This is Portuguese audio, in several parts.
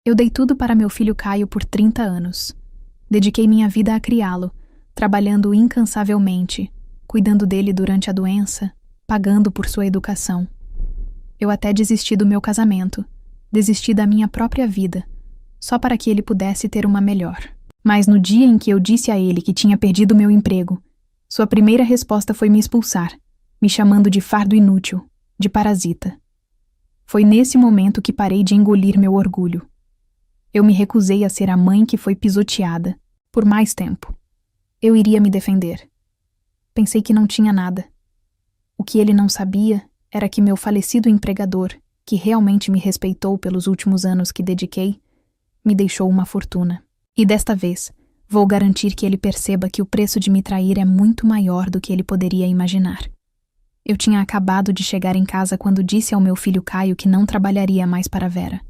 Eu dei tudo para meu filho Caio por 30 anos. Dediquei minha vida a criá-lo, trabalhando incansavelmente, cuidando dele durante a doença, pagando por sua educação. Eu até desisti do meu casamento, desisti da minha própria vida, só para que ele pudesse ter uma melhor. Mas no dia em que eu disse a ele que tinha perdido meu emprego, sua primeira resposta foi me expulsar, me chamando de fardo inútil, de parasita. Foi nesse momento que parei de engolir meu orgulho. Eu me recusei a ser a mãe que foi pisoteada, por mais tempo. Eu iria me defender. Pensei que não tinha nada. O que ele não sabia era que meu falecido empregador, que realmente me respeitou pelos últimos anos que dediquei, me deixou uma fortuna. E desta vez, vou garantir que ele perceba que o preço de me trair é muito maior do que ele poderia imaginar. Eu tinha acabado de chegar em casa quando disse ao meu filho Caio que não trabalharia mais para Vera.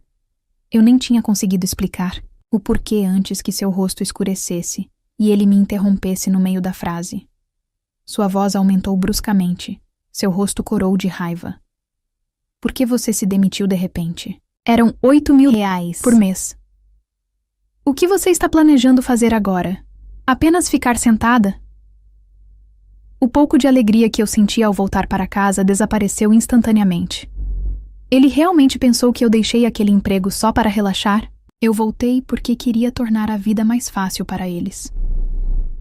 Eu nem tinha conseguido explicar o porquê antes que seu rosto escurecesse e ele me interrompesse no meio da frase. Sua voz aumentou bruscamente. Seu rosto corou de raiva. Por que você se demitiu de repente? Eram R$ 8.000 por mês. O que você está planejando fazer agora? Apenas ficar sentada? O pouco de alegria que eu senti ao voltar para casa desapareceu instantaneamente. Ele realmente pensou que eu deixei aquele emprego só para relaxar? Eu voltei porque queria tornar a vida mais fácil para eles.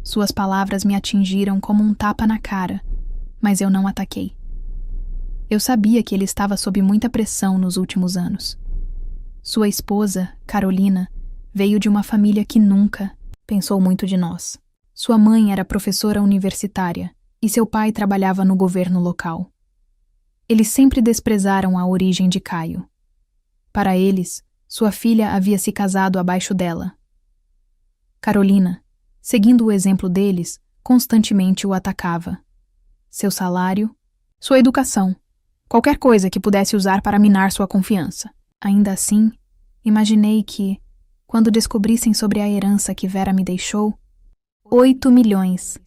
Suas palavras me atingiram como um tapa na cara, mas eu não ataquei. Eu sabia que ele estava sob muita pressão nos últimos anos. Sua esposa, Carolina, veio de uma família que nunca pensou muito de nós. Sua mãe era professora universitária e seu pai trabalhava no governo local. Eles sempre desprezaram a origem de Caio. Para eles, sua filha havia se casado abaixo dela. Carolina, seguindo o exemplo deles, constantemente o atacava. Seu salário, sua educação, qualquer coisa que pudesse usar para minar sua confiança. Ainda assim, imaginei que, quando descobrissem sobre a herança que Vera me deixou, 8 milhões,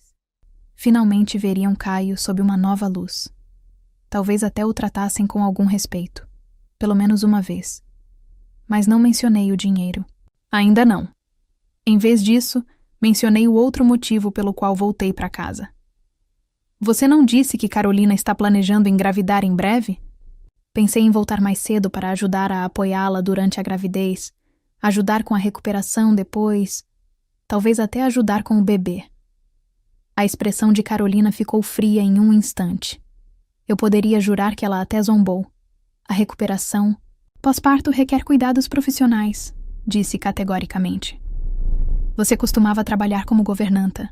finalmente veriam Caio sob uma nova luz. Talvez até o tratassem com algum respeito, pelo menos uma vez. Mas não mencionei o dinheiro. Ainda não. Em vez disso, mencionei o outro motivo pelo qual voltei para casa. Você não disse que Carolina está planejando engravidar em breve? Pensei em voltar mais cedo para ajudar a apoiá-la durante a gravidez, ajudar com a recuperação depois, talvez até ajudar com o bebê. A expressão de Carolina ficou fria em um instante. Eu poderia jurar que ela até zombou. A recuperação, pós-parto requer cuidados profissionais, disse categoricamente. Você costumava trabalhar como governanta.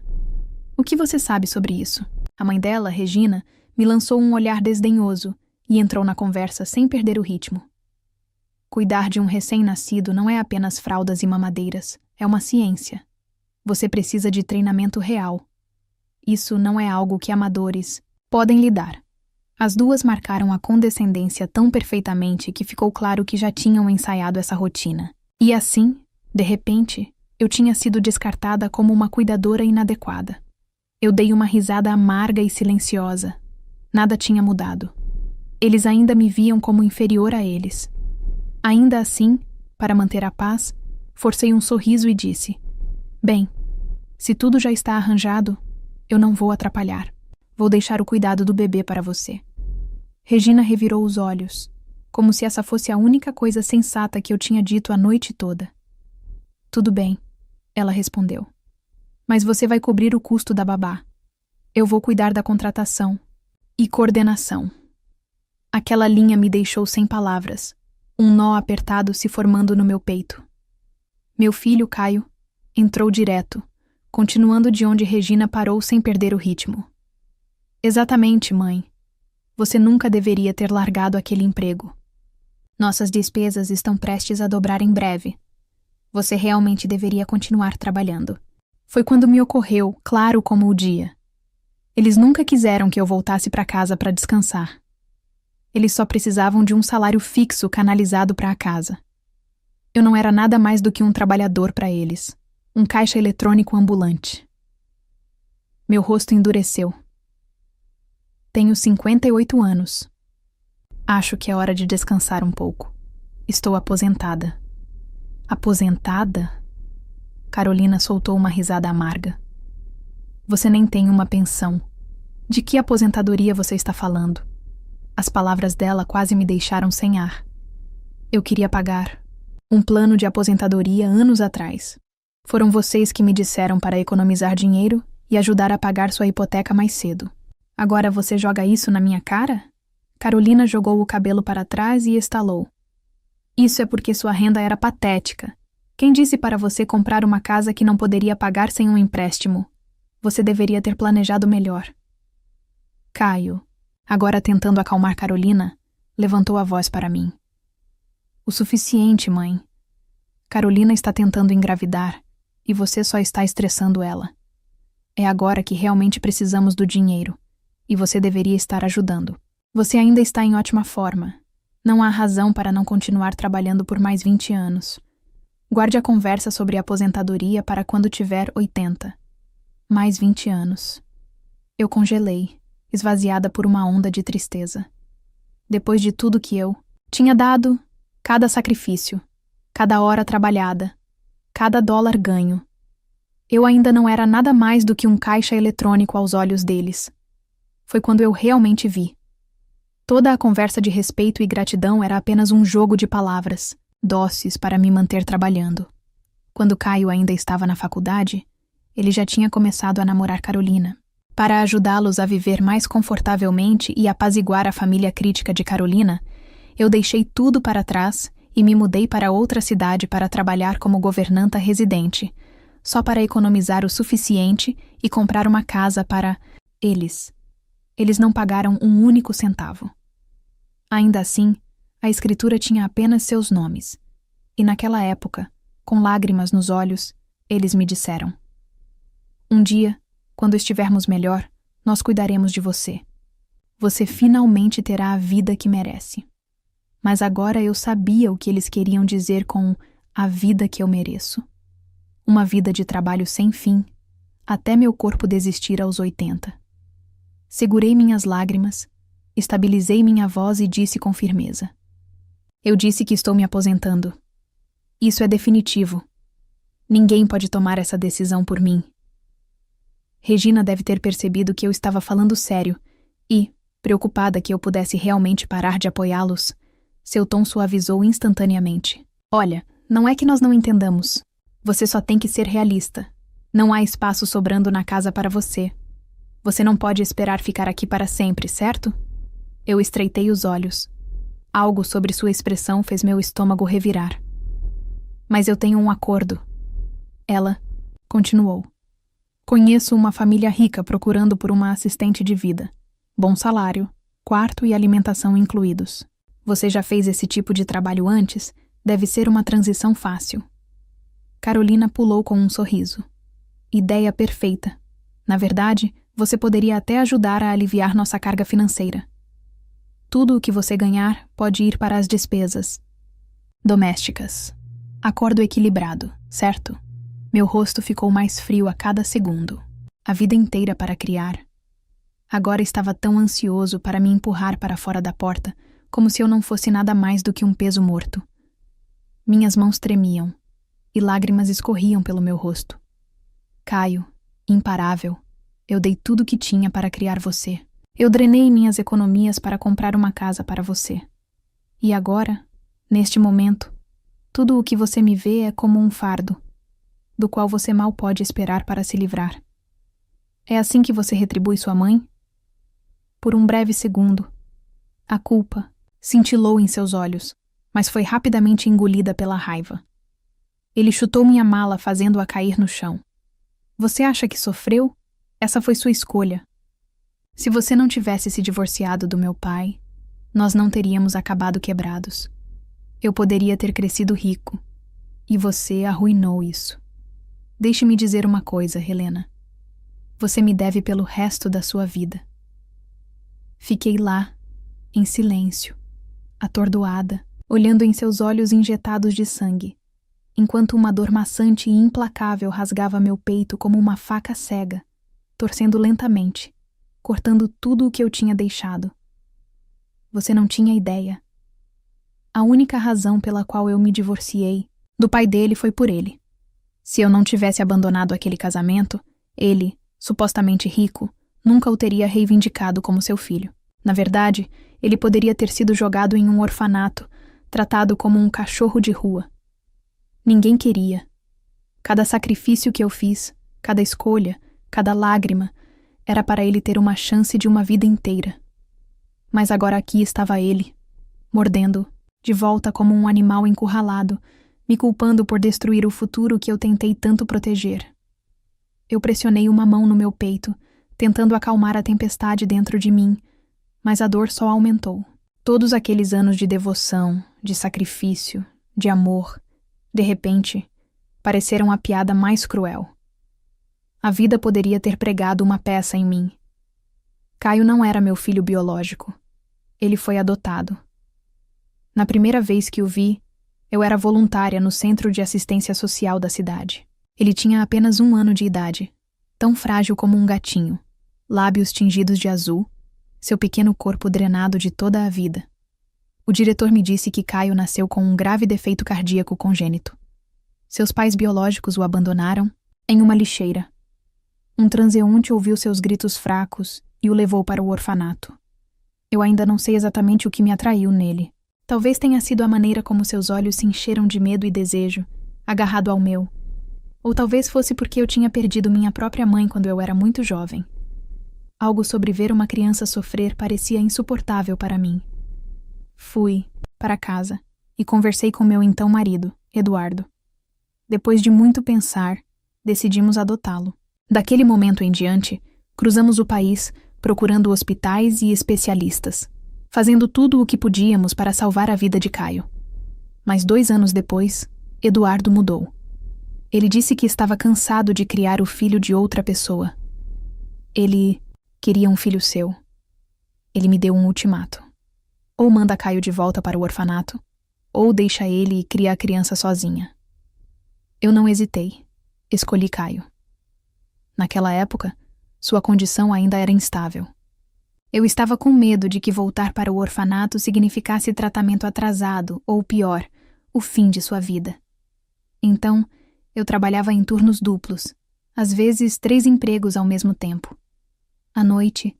O que você sabe sobre isso? A mãe dela, Regina, me lançou um olhar desdenhoso e entrou na conversa sem perder o ritmo. Cuidar de um recém-nascido não é apenas fraldas e mamadeiras, é uma ciência. Você precisa de treinamento real. Isso não é algo que amadores podem lidar. As duas marcaram a condescendência tão perfeitamente que ficou claro que já tinham ensaiado essa rotina. E assim, de repente, eu tinha sido descartada como uma cuidadora inadequada. Eu dei uma risada amarga e silenciosa. Nada tinha mudado. Eles ainda me viam como inferior a eles. Ainda assim, para manter a paz, forcei um sorriso e disse: Bem, se tudo já está arranjado, eu não vou atrapalhar. Vou deixar o cuidado do bebê para você. Regina revirou os olhos, como se essa fosse a única coisa sensata que eu tinha dito a noite toda. Tudo bem, ela respondeu. Mas você vai cobrir o custo da babá. Eu vou cuidar da contratação e coordenação. Aquela linha me deixou sem palavras, um nó apertado se formando no meu peito. Meu filho, Caio, entrou direto, continuando de onde Regina parou sem perder o ritmo. Exatamente, mãe. Você nunca deveria ter largado aquele emprego. Nossas despesas estão prestes a dobrar em breve. Você realmente deveria continuar trabalhando. Foi quando me ocorreu, claro como o dia. Eles nunca quiseram que eu voltasse para casa para descansar. Eles só precisavam de um salário fixo canalizado para a casa. Eu não era nada mais do que um trabalhador para eles, um caixa eletrônico ambulante. Meu rosto endureceu. Tenho 58 anos. Acho que é hora de descansar um pouco. Estou aposentada. Aposentada? Carolina soltou uma risada amarga. Você nem tem uma pensão. De que aposentadoria você está falando? As palavras dela quase me deixaram sem ar. Eu queria pagar um plano de aposentadoria anos atrás. Foram vocês que me disseram para economizar dinheiro e ajudar a pagar sua hipoteca mais cedo. Agora você joga isso na minha cara? Carolina jogou o cabelo para trás e estalou. Isso é porque sua renda era patética. Quem disse para você comprar uma casa que não poderia pagar sem um empréstimo? Você deveria ter planejado melhor. Caio, agora tentando acalmar Carolina, levantou a voz para mim. O suficiente, mãe. Carolina está tentando engravidar e você só está estressando ela. É agora que realmente precisamos do dinheiro e você deveria estar ajudando. Você ainda está em ótima forma. Não há razão para não continuar trabalhando por mais 20 anos. Guarde a conversa sobre a aposentadoria para quando tiver 80. Mais 20 anos. Eu congelei, esvaziada por uma onda de tristeza. Depois de tudo que eu tinha dado, cada sacrifício, cada hora trabalhada, cada dólar ganho, eu ainda não era nada mais do que um caixa eletrônico aos olhos deles. Foi quando eu realmente vi. Toda a conversa de respeito e gratidão era apenas um jogo de palavras, dóceis para me manter trabalhando. Quando Caio ainda estava na faculdade, ele já tinha começado a namorar Carolina. Para ajudá-los a viver mais confortavelmente e apaziguar a família crítica de Carolina, eu deixei tudo para trás e me mudei para outra cidade para trabalhar como governanta residente, só para economizar o suficiente e comprar uma casa para eles. Eles não pagaram um único centavo. Ainda assim, a escritura tinha apenas seus nomes. E naquela época, com lágrimas nos olhos, eles me disseram: um dia, quando estivermos melhor, nós cuidaremos de você. Você finalmente terá a vida que merece. Mas agora eu sabia o que eles queriam dizer com a vida que eu mereço. Uma vida de trabalho sem fim, até meu corpo desistir aos 80. Segurei minhas lágrimas, estabilizei minha voz e disse com firmeza: eu disse que estou me aposentando. Isso é definitivo. Ninguém pode tomar essa decisão por mim. Regina deve ter percebido que eu estava falando sério e, preocupada que eu pudesse realmente parar de apoiá-los, seu tom suavizou instantaneamente. Olha, não é que nós não entendamos. Você só tem que ser realista. Não há espaço sobrando na casa para você. Você não pode esperar ficar aqui para sempre, certo? Eu estreitei os olhos. Algo sobre sua expressão fez meu estômago revirar. Mas eu tenho um acordo. Ela continuou. Conheço uma família rica procurando por uma assistente de vida. Bom salário, quarto e alimentação incluídos. Você já fez esse tipo de trabalho antes? Deve ser uma transição fácil. Carolina pulou com um sorriso. Ideia perfeita. Na verdade, você poderia até ajudar a aliviar nossa carga financeira. Tudo o que você ganhar pode ir para as despesas domésticas. Acordo equilibrado, certo? Meu rosto ficou mais frio a cada segundo. A vida inteira para criar. Agora estava tão ansioso para me empurrar para fora da porta, como se eu não fosse nada mais do que um peso morto. Minhas mãos tremiam, e lágrimas escorriam pelo meu rosto. Caio, imparável, eu dei tudo o que tinha para criar você. Eu drenei minhas economias para comprar uma casa para você. E agora, neste momento, tudo o que você me vê é como um fardo, do qual você mal pode esperar para se livrar. É assim que você retribui sua mãe? Por um breve segundo, a culpa cintilou em seus olhos, mas foi rapidamente engolida pela raiva. Ele chutou minha mala, fazendo-a cair no chão. Você acha que sofreu? Essa foi sua escolha. Se você não tivesse se divorciado do meu pai, nós não teríamos acabado quebrados. Eu poderia ter crescido rico, e você arruinou isso. Deixe-me dizer uma coisa, Helena. Você me deve pelo resto da sua vida. Fiquei lá, em silêncio, atordoada, olhando em seus olhos injetados de sangue, enquanto uma dor maçante e implacável rasgava meu peito como uma faca cega, torcendo lentamente, cortando tudo o que eu tinha deixado. Você não tinha ideia. A única razão pela qual eu me divorciei Do pai dele foi por ele. Se eu não tivesse abandonado aquele casamento, ele, supostamente rico, nunca o teria reivindicado como seu filho. Na verdade, ele poderia ter sido jogado em um orfanato, tratado como um cachorro de rua. Ninguém queria. Cada sacrifício que eu fiz, cada escolha, cada lágrima, era para ele ter uma chance de uma vida inteira. Mas agora aqui estava ele, mordendo, de volta como um animal encurralado, me culpando por destruir o futuro que eu tentei tanto proteger. Eu pressionei uma mão no meu peito, tentando acalmar a tempestade dentro de mim, mas a dor só aumentou. Todos aqueles anos de devoção, de sacrifício, de amor, de repente, pareceram a piada mais cruel. A vida poderia ter pregado uma peça em mim. Caio não era meu filho biológico. Ele foi adotado. Na primeira vez que o vi, eu era voluntária no Centro de Assistência Social da cidade. Ele tinha apenas 1 ano de idade, tão frágil como um gatinho, lábios tingidos de azul, seu pequeno corpo drenado de toda a vida. O diretor me disse que Caio nasceu com um grave defeito cardíaco congênito. Seus pais biológicos o abandonaram em uma lixeira. Um transeunte ouviu seus gritos fracos e o levou para o orfanato. Eu ainda não sei exatamente o que me atraiu nele. Talvez tenha sido a maneira como seus olhos se encheram de medo e desejo, agarrado ao meu. Ou talvez fosse porque eu tinha perdido minha própria mãe quando eu era muito jovem. Algo sobre ver uma criança sofrer parecia insuportável para mim. Fui para casa e conversei com meu então marido, Eduardo. Depois de muito pensar, decidimos adotá-lo. Daquele momento em diante, cruzamos o país procurando hospitais e especialistas, fazendo tudo o que podíamos para salvar a vida de Caio. Mas 2 anos depois, Eduardo mudou. Ele disse que estava cansado de criar o filho de outra pessoa. Ele queria um filho seu. Ele me deu um ultimato. Ou manda Caio de volta para o orfanato, ou deixa ele e cria a criança sozinha. Eu não hesitei. Escolhi Caio. Naquela época, sua condição ainda era instável. Eu estava com medo de que voltar para o orfanato significasse tratamento atrasado, ou pior, o fim de sua vida. Então, eu trabalhava em turnos duplos, às vezes 3 empregos ao mesmo tempo. À noite,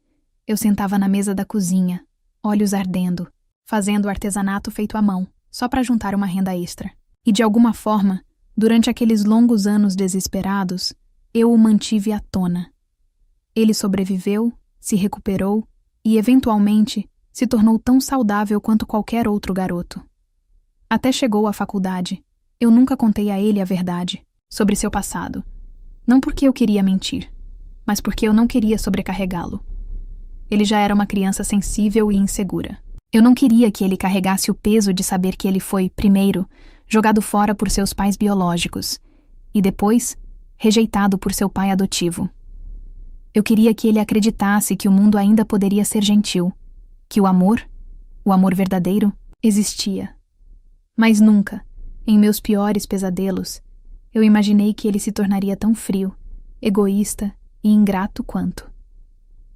eu sentava na mesa da cozinha, olhos ardendo, fazendo artesanato feito à mão, só para juntar uma renda extra. E de alguma forma, durante aqueles longos anos desesperados, eu o mantive à tona. Ele sobreviveu, se recuperou e, eventualmente, se tornou tão saudável quanto qualquer outro garoto. Até chegou à faculdade. Eu nunca contei a ele a verdade sobre seu passado. Não porque eu queria mentir, mas porque eu não queria sobrecarregá-lo. Ele já era uma criança sensível e insegura. Eu não queria que ele carregasse o peso de saber que ele foi, primeiro, jogado fora por seus pais biológicos e depois, rejeitado por seu pai adotivo. Eu queria que ele acreditasse que o mundo ainda poderia ser gentil, que o amor verdadeiro, existia. Mas nunca, em meus piores pesadelos, eu imaginei que ele se tornaria tão frio, egoísta e ingrato quanto.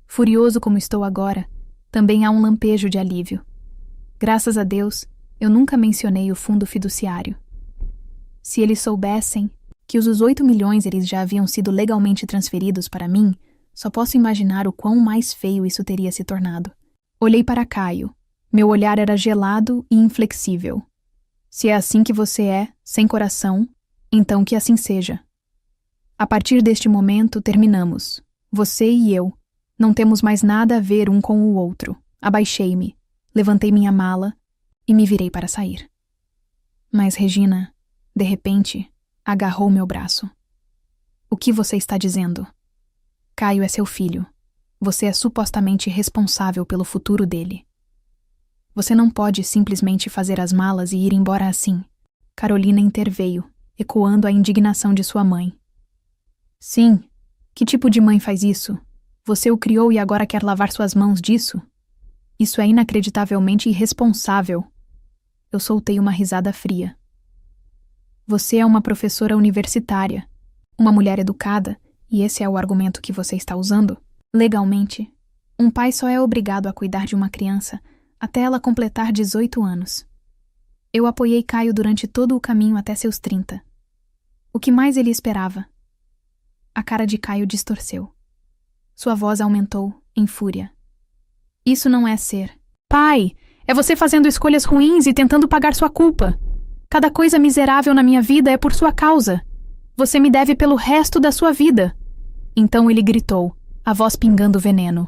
Furioso como estou agora, também há um lampejo de alívio. Graças a Deus, eu nunca mencionei o fundo fiduciário. Se eles soubessem que os 8 milhões eles já haviam sido legalmente transferidos para mim, só posso imaginar o quão mais feio isso teria se tornado. Olhei para Caio. Meu olhar era gelado e inflexível. Se é assim que você é, sem coração, então que assim seja. A partir deste momento, terminamos. Você e eu. Não temos mais nada a ver um com o outro. Abaixei-me, levantei minha mala e me virei para sair. Mas Regina, de repente, agarrou meu braço. O que você está dizendo? Caio é seu filho. Você é supostamente responsável pelo futuro dele. Você não pode simplesmente fazer as malas e ir embora assim. Carolina interveio, ecoando a indignação de sua mãe. Sim, que tipo de mãe faz isso? Você o criou e agora quer lavar suas mãos disso? Isso é inacreditavelmente irresponsável. Eu soltei uma risada fria. Você é uma professora universitária, uma mulher educada, e esse é o argumento que você está usando? Legalmente, um pai só é obrigado a cuidar de uma criança até ela completar 18 anos. Eu apoiei Caio durante todo o caminho até seus 30. O que mais ele esperava? A cara de Caio distorceu. Sua voz aumentou, em fúria. Isso não é ser. Pai, é você fazendo escolhas ruins e tentando pagar sua culpa. Cada coisa miserável na minha vida é por sua causa. Você me deve pelo resto da sua vida. Então ele gritou, a voz pingando veneno.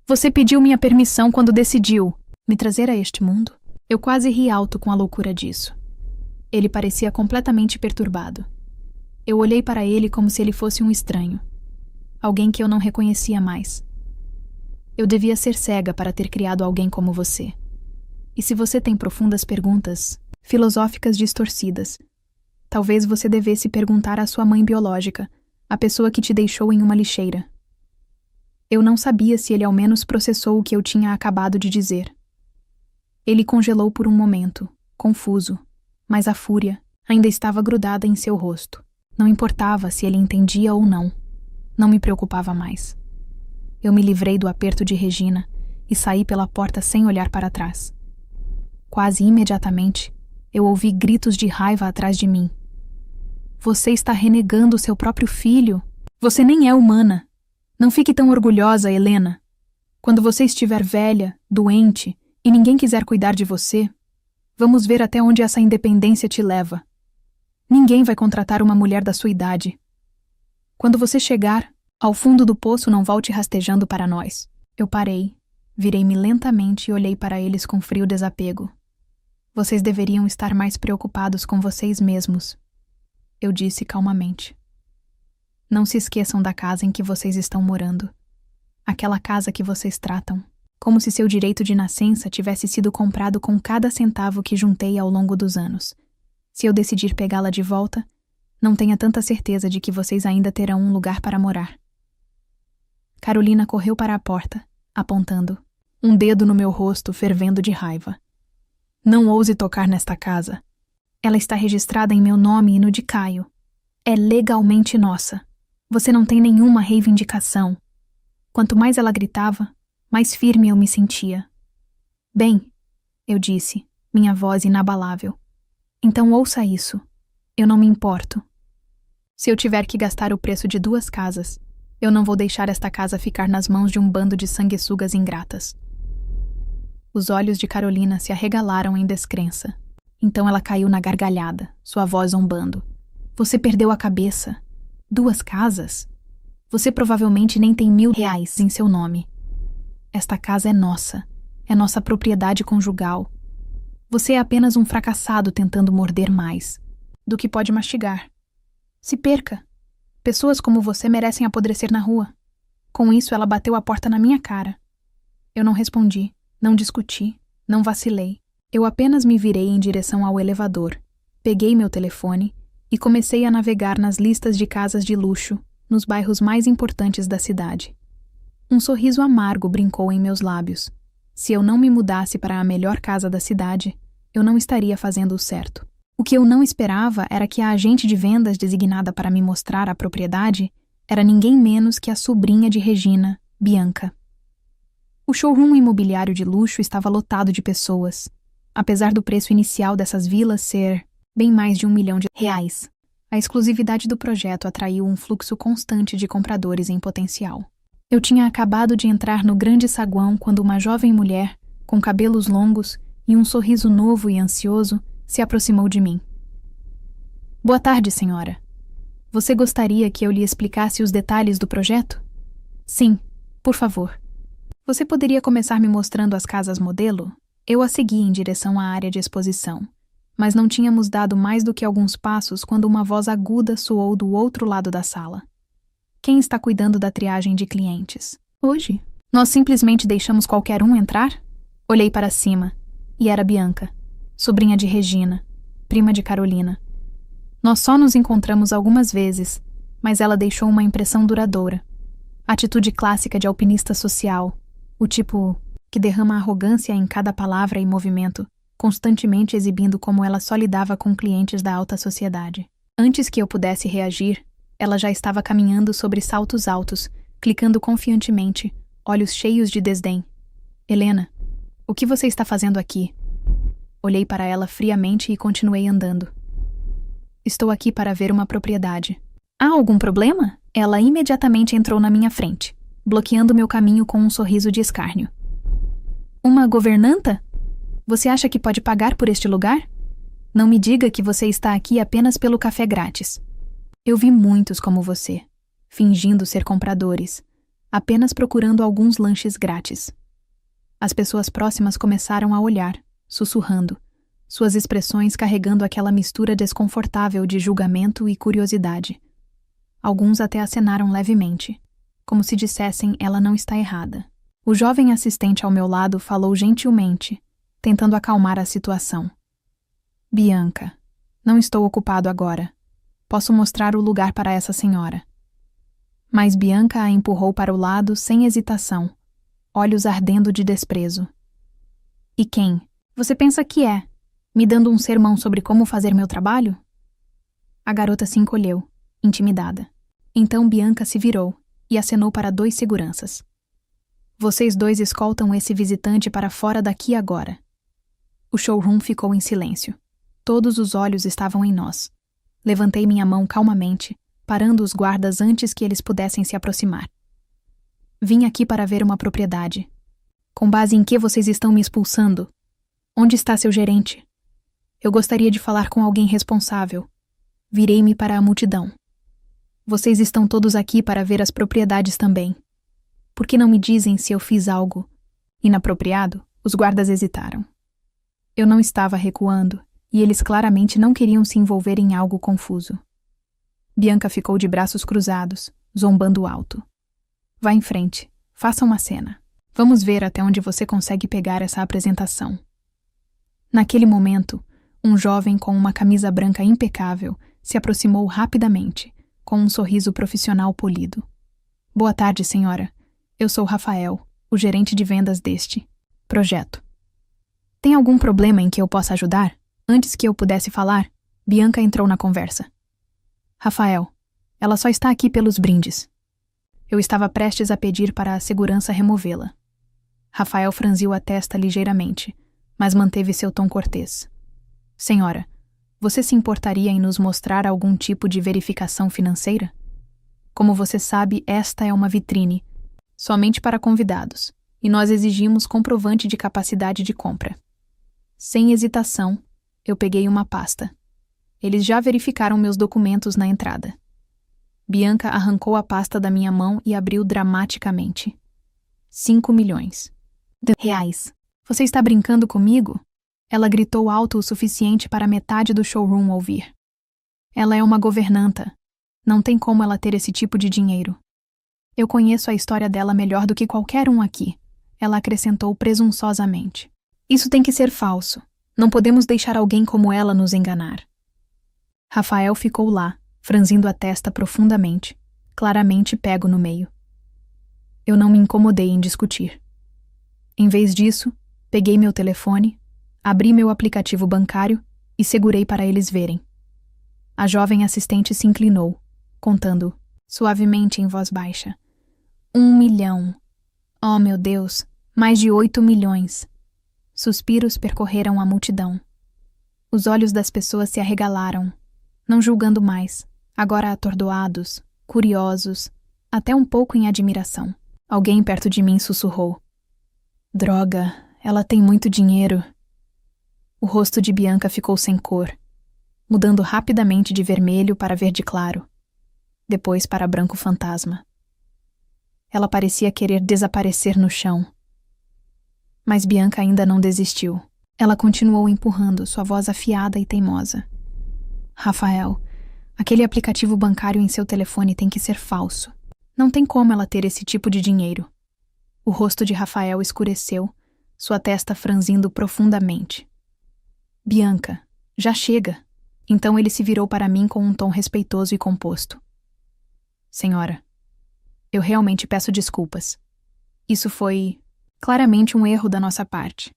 Você pediu minha permissão quando decidiu me trazer a este mundo? Eu quase ri alto com a loucura disso. Ele parecia completamente perturbado. Eu olhei para ele como se ele fosse um estranho. Alguém que eu não reconhecia mais. Eu devia ser cega para ter criado alguém como você. E se você tem profundas perguntas, filosóficas distorcidas, talvez você devesse perguntar à sua mãe biológica, a pessoa que te deixou em uma lixeira. Eu não sabia se ele ao menos processou o que eu tinha acabado de dizer. Ele congelou por um momento, confuso, mas a fúria ainda estava grudada em seu rosto. Não importava se ele entendia ou não. Não me preocupava mais. Eu me livrei do aperto de Regina e saí pela porta sem olhar para trás. Quase imediatamente, eu ouvi gritos de raiva atrás de mim. Você está renegando seu próprio filho. Você nem é humana. Não fique tão orgulhosa, Helena. Quando você estiver velha, doente e ninguém quiser cuidar de você, vamos ver até onde essa independência te leva. Ninguém vai contratar uma mulher da sua idade. Quando você chegar ao fundo do poço, não volte rastejando para nós. Eu parei, virei-me lentamente e olhei para eles com frio desapego. Vocês deveriam estar mais preocupados com vocês mesmos, eu disse calmamente. Não se esqueçam da casa em que vocês estão morando. Aquela casa que vocês tratam, como se seu direito de nascença tivesse sido comprado com cada centavo que juntei ao longo dos anos. Se eu decidir pegá-la de volta, não tenha tanta certeza de que vocês ainda terão um lugar para morar. Carolina correu para a porta, apontando, um dedo no meu rosto fervendo de raiva. Não ouse tocar nesta casa. Ela está registrada em meu nome e no de Caio. É legalmente nossa. Você não tem nenhuma reivindicação. Quanto mais ela gritava, mais firme eu me sentia. Bem, eu disse, minha voz inabalável. Então ouça isso. Eu não me importo. Se eu tiver que gastar o preço de 2 casas, eu não vou deixar esta casa ficar nas mãos de um bando de sanguessugas ingratas. Os olhos de Carolina se arregalaram em descrença. Então ela caiu na gargalhada, sua voz zombando. Você perdeu a cabeça. 2 casas? Você provavelmente nem tem R$1.000 em seu nome. Esta casa é nossa propriedade conjugal. Você é apenas um fracassado tentando morder mais do que pode mastigar. Se perca. Pessoas como você merecem apodrecer na rua. Com isso, ela bateu a porta na minha cara. Eu não respondi, não discuti, não vacilei. Eu apenas me virei em direção ao elevador, peguei meu telefone e comecei a navegar nas listas de casas de luxo, nos bairros mais importantes da cidade. Um sorriso amargo brincou em meus lábios. Se eu não me mudasse para a melhor casa da cidade, eu não estaria fazendo o certo. O que eu não esperava era que a agente de vendas designada para me mostrar a propriedade era ninguém menos que a sobrinha de Regina, Bianca. O showroom imobiliário de luxo estava lotado de pessoas. Apesar do preço inicial dessas vilas ser bem mais de R$1 milhão, a exclusividade do projeto atraiu um fluxo constante de compradores em potencial. Eu tinha acabado de entrar no grande saguão quando uma jovem mulher, com cabelos longos e um sorriso novo e ansioso, se aproximou de mim. Boa tarde, senhora. Você gostaria que eu lhe explicasse os detalhes do projeto? Sim, por favor. Você poderia começar me mostrando as casas modelo? Eu a segui em direção à área de exposição, mas não tínhamos dado mais do que alguns passos quando uma voz aguda soou do outro lado da sala. Quem está cuidando da triagem de clientes? Hoje? Nós simplesmente deixamos qualquer um entrar? Olhei para cima, e era Bianca, sobrinha de Regina, prima de Carolina. Nós só nos encontramos algumas vezes, mas ela deixou uma impressão duradoura. Atitude clássica de alpinista social, o tipo que derrama arrogância em cada palavra e movimento, constantemente exibindo como ela só lidava com clientes da alta sociedade. Antes que eu pudesse reagir, ela já estava caminhando sobre saltos altos, clicando confiantemente, olhos cheios de desdém. Helena, o que você está fazendo aqui? Olhei para ela friamente e continuei andando. Estou aqui para ver uma propriedade. Há algum problema? Ela imediatamente entrou na minha frente, bloqueando meu caminho com um sorriso de escárnio. Uma governanta? Você acha que pode pagar por este lugar? Não me diga que você está aqui apenas pelo café grátis. Eu vi muitos como você, fingindo ser compradores, apenas procurando alguns lanches grátis. As pessoas próximas começaram a olhar, sussurrando, suas expressões carregando aquela mistura desconfortável de julgamento e curiosidade. Alguns até acenaram levemente, como se dissessem ela não está errada. O jovem assistente ao meu lado falou gentilmente, tentando acalmar a situação. Bianca, não estou ocupado agora. Posso mostrar o lugar para essa senhora. Mas Bianca a empurrou para o lado sem hesitação, olhos ardendo de desprezo. E quem? Você pensa que é? Me dando um sermão sobre como fazer meu trabalho? A garota se encolheu, intimidada. Então Bianca se virou e acenou para 2 seguranças. Vocês 2 escoltam esse visitante para fora daqui agora. O showroom ficou em silêncio. Todos os olhos estavam em nós. Levantei minha mão calmamente, parando os guardas antes que eles pudessem se aproximar. Vim aqui para ver uma propriedade. Com base em que vocês estão me expulsando? Onde está seu gerente? Eu gostaria de falar com alguém responsável. Virei-me para a multidão. Vocês estão todos aqui para ver as propriedades também. Por que não me dizem se eu fiz algo inapropriado? Os guardas hesitaram. Eu não estava recuando, e eles claramente não queriam se envolver em algo confuso. Bianca ficou de braços cruzados, zombando alto. Vá em frente, faça uma cena. Vamos ver até onde você consegue pegar essa apresentação. Naquele momento, um jovem com uma camisa branca impecável se aproximou rapidamente, com um sorriso profissional polido. Boa tarde, senhora. Eu sou Rafael, o gerente de vendas deste projeto. Tem algum problema em que eu possa ajudar? Antes que eu pudesse falar, Bianca entrou na conversa. Rafael, ela só está aqui pelos brindes. Eu estava prestes a pedir para a segurança removê-la. Rafael franziu a testa ligeiramente, mas manteve seu tom cortês. Senhora, você se importaria em nos mostrar algum tipo de verificação financeira? Como você sabe, esta é uma vitrine, somente para convidados, e nós exigimos comprovante de capacidade de compra. Sem hesitação, eu peguei uma pasta. Eles já verificaram meus documentos na entrada. Bianca arrancou a pasta da minha mão e abriu dramaticamente. 5 milhões de reais. Você está brincando comigo? Ela gritou alto o suficiente para metade do showroom ouvir. Ela é uma governanta. Não tem como ela ter esse tipo de dinheiro. Eu conheço a história dela melhor do que qualquer um aqui, ela acrescentou presunçosamente. Isso tem que ser falso. Não podemos deixar alguém como ela nos enganar. Rafael ficou lá, franzindo a testa profundamente, claramente pego no meio. Eu não me incomodei em discutir. Em vez disso, peguei meu telefone, abri meu aplicativo bancário e segurei para eles verem. A jovem assistente se inclinou, contando, suavemente em voz baixa. 1 milhão. Oh, meu Deus, mais de 8 milhões. Suspiros percorreram a multidão. Os olhos das pessoas se arregalaram, não julgando mais, agora atordoados, curiosos, até um pouco em admiração. Alguém perto de mim sussurrou. Droga, ela tem muito dinheiro. O rosto de Bianca ficou sem cor, mudando rapidamente de vermelho para verde claro, depois para branco fantasma. Ela parecia querer desaparecer no chão. Mas Bianca ainda não desistiu. Ela continuou empurrando, sua voz afiada e teimosa. Rafael, aquele aplicativo bancário em seu telefone tem que ser falso. Não tem como ela ter esse tipo de dinheiro. O rosto de Rafael escureceu, sua testa franzindo profundamente. Bianca, já chega. Então ele se virou para mim com um tom respeitoso e composto. Senhora, eu realmente peço desculpas. Isso foi claramente um erro da nossa parte,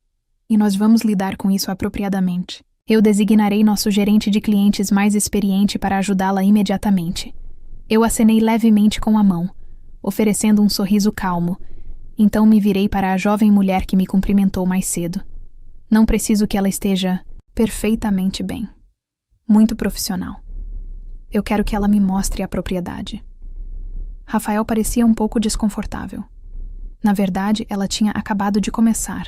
e nós vamos lidar com isso apropriadamente. Eu designarei nosso gerente de clientes mais experiente para ajudá-la imediatamente. Eu acenei levemente com a mão, oferecendo um sorriso calmo, então me virei para a jovem mulher que me cumprimentou mais cedo. Não preciso que ela esteja perfeitamente bem. Muito profissional. Eu quero que ela me mostre a propriedade. Rafael parecia um pouco desconfortável. Na verdade, ela tinha acabado de começar,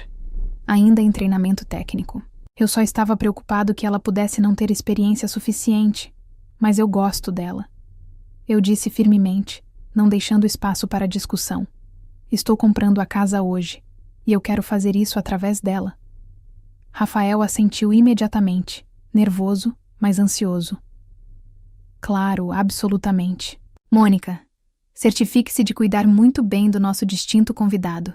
ainda em treinamento técnico. Eu só estava preocupado que ela pudesse não ter experiência suficiente, mas eu gosto dela. Eu disse firmemente, não deixando espaço para discussão. Estou comprando a casa hoje, e eu quero fazer isso através dela. Rafael assentiu imediatamente, nervoso, mas ansioso. Claro, absolutamente. Mônica, certifique-se de cuidar muito bem do nosso distinto convidado.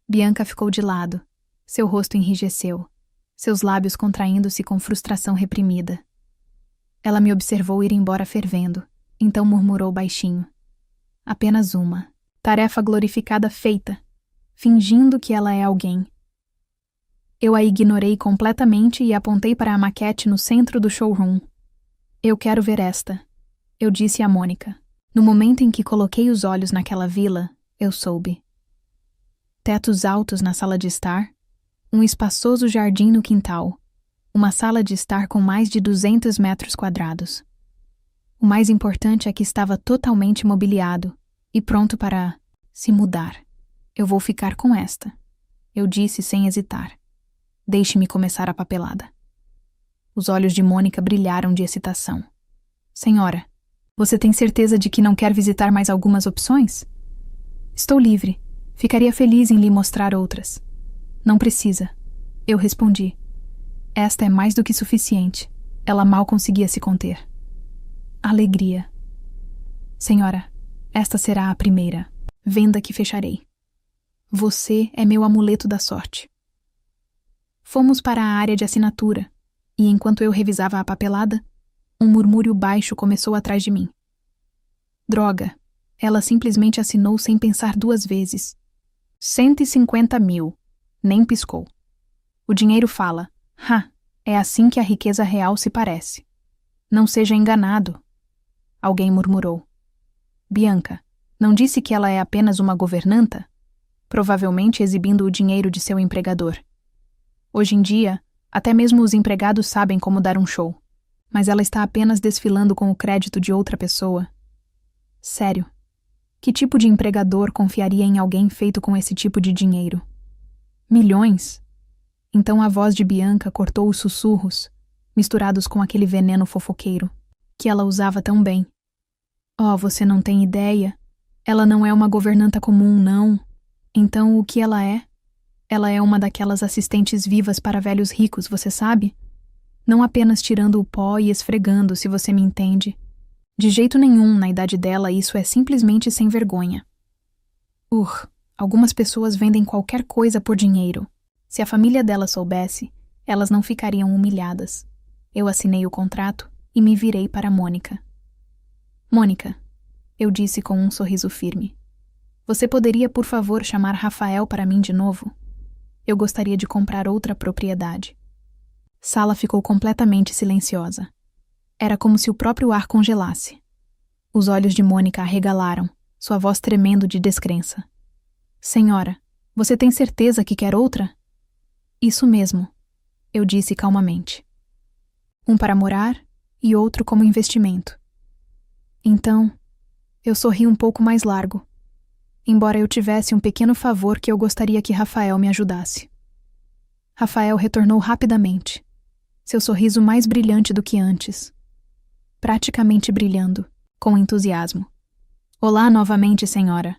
Bianca ficou de lado. Seu rosto enrijeceu, seus lábios contraindo-se com frustração reprimida. Ela me observou ir embora fervendo, então murmurou baixinho. Apenas uma. Tarefa glorificada feita, fingindo que ela é alguém. Eu a ignorei completamente e apontei para a maquete no centro do showroom. Eu quero ver esta, eu disse a Mônica. No momento em que coloquei os olhos naquela vila, eu soube. Tetos altos na sala de estar, um espaçoso jardim no quintal, uma sala de estar com mais de 200 metros quadrados. O mais importante é que estava totalmente mobiliado e pronto para se mudar. Eu vou ficar com esta, eu disse sem hesitar. Deixe-me começar a papelada. Os olhos de Mônica brilharam de excitação. Senhora, você tem certeza de que não quer visitar mais algumas opções? Estou livre. Ficaria feliz em lhe mostrar outras. Não precisa. Eu respondi. Esta é mais do que suficiente. Ela mal conseguia se conter. Alegria. Senhora, esta será a primeira venda que fecharei. Você é meu amuleto da sorte. Fomos para a área de assinatura, e enquanto eu revisava a papelada, um murmúrio baixo começou atrás de mim. Droga, ela simplesmente assinou sem pensar duas vezes. 150 mil. Nem piscou. O dinheiro fala. É assim que a riqueza real se parece. Não seja enganado. Alguém murmurou. Bianca, não disse que ela é apenas uma governanta? Provavelmente exibindo o dinheiro de seu empregador. Hoje em dia, até mesmo os empregados sabem como dar um show. Mas ela está apenas desfilando com o crédito de outra pessoa. Sério. Que tipo de empregador confiaria em alguém feito com esse tipo de dinheiro? Milhões? Então a voz de Bianca cortou os sussurros, misturados com aquele veneno fofoqueiro, que ela usava tão bem. Oh, você não tem ideia. Ela não é uma governanta comum, não. Então o que ela é? Ela é uma daquelas assistentes vivas para velhos ricos, você sabe? Não apenas tirando o pó e esfregando, se você me entende. De jeito nenhum, na idade dela, isso é simplesmente sem vergonha. Algumas pessoas vendem qualquer coisa por dinheiro. Se a família dela soubesse, elas não ficariam humilhadas. Eu assinei o contrato e me virei para Mônica. Mônica, eu disse com um sorriso firme. Você poderia, por favor, chamar Rafael para mim de novo? Eu gostaria de comprar outra propriedade. Sala ficou completamente silenciosa. Era como se o próprio ar congelasse. Os olhos de Mônica arregalaram, sua voz tremendo de descrença. Senhora, você tem certeza que quer outra? Isso mesmo, eu disse calmamente. Um para morar e outro como investimento. Então, eu sorri um pouco mais largo, embora eu tivesse um pequeno favor que eu gostaria que Rafael me ajudasse. Rafael retornou rapidamente, seu sorriso mais brilhante do que antes, praticamente brilhando, com entusiasmo. Olá novamente, senhora.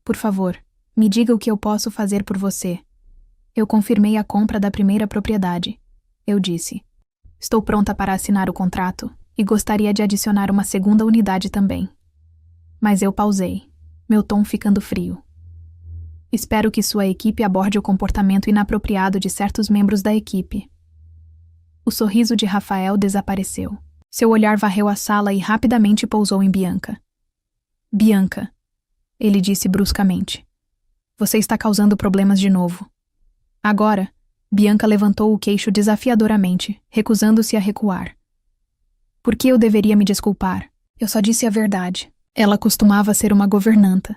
Por favor, me diga o que eu posso fazer por você. Eu confirmei a compra da primeira propriedade. Eu disse. Estou pronta para assinar o contrato e gostaria de adicionar uma segunda unidade também. Mas eu pausei, meu tom ficando frio. Espero que sua equipe aborde o comportamento inapropriado de certos membros da equipe. O sorriso de Rafael desapareceu. Seu olhar varreu a sala e rapidamente pousou em Bianca. Bianca, ele disse bruscamente. Você está causando problemas de novo. Agora, Bianca levantou o queixo desafiadoramente, recusando-se a recuar. Por que eu deveria me desculpar? Eu só disse a verdade. Ela costumava ser uma governanta.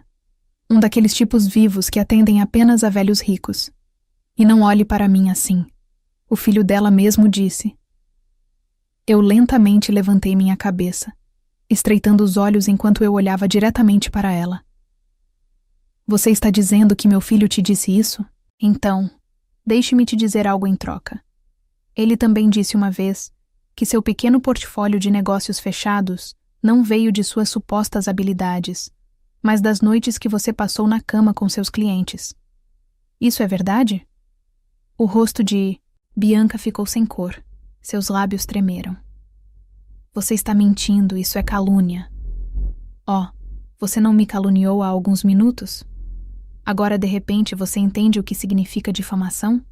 Um daqueles tipos vivos que atendem apenas a velhos ricos. E não olhe para mim assim. O filho dela mesmo disse. Eu lentamente levantei minha cabeça, estreitando os olhos enquanto eu olhava diretamente para ela. Você está dizendo que meu filho te disse isso? Então, deixe-me te dizer algo em troca. Ele também disse uma vez que seu pequeno portfólio de negócios fechados não veio de suas supostas habilidades, mas das noites que você passou na cama com seus clientes. Isso é verdade? O rosto de Bianca ficou sem cor. Seus lábios tremeram. Você está mentindo, isso é calúnia. Oh, você não me caluniou há alguns minutos? Agora, de repente, você entende o que significa difamação?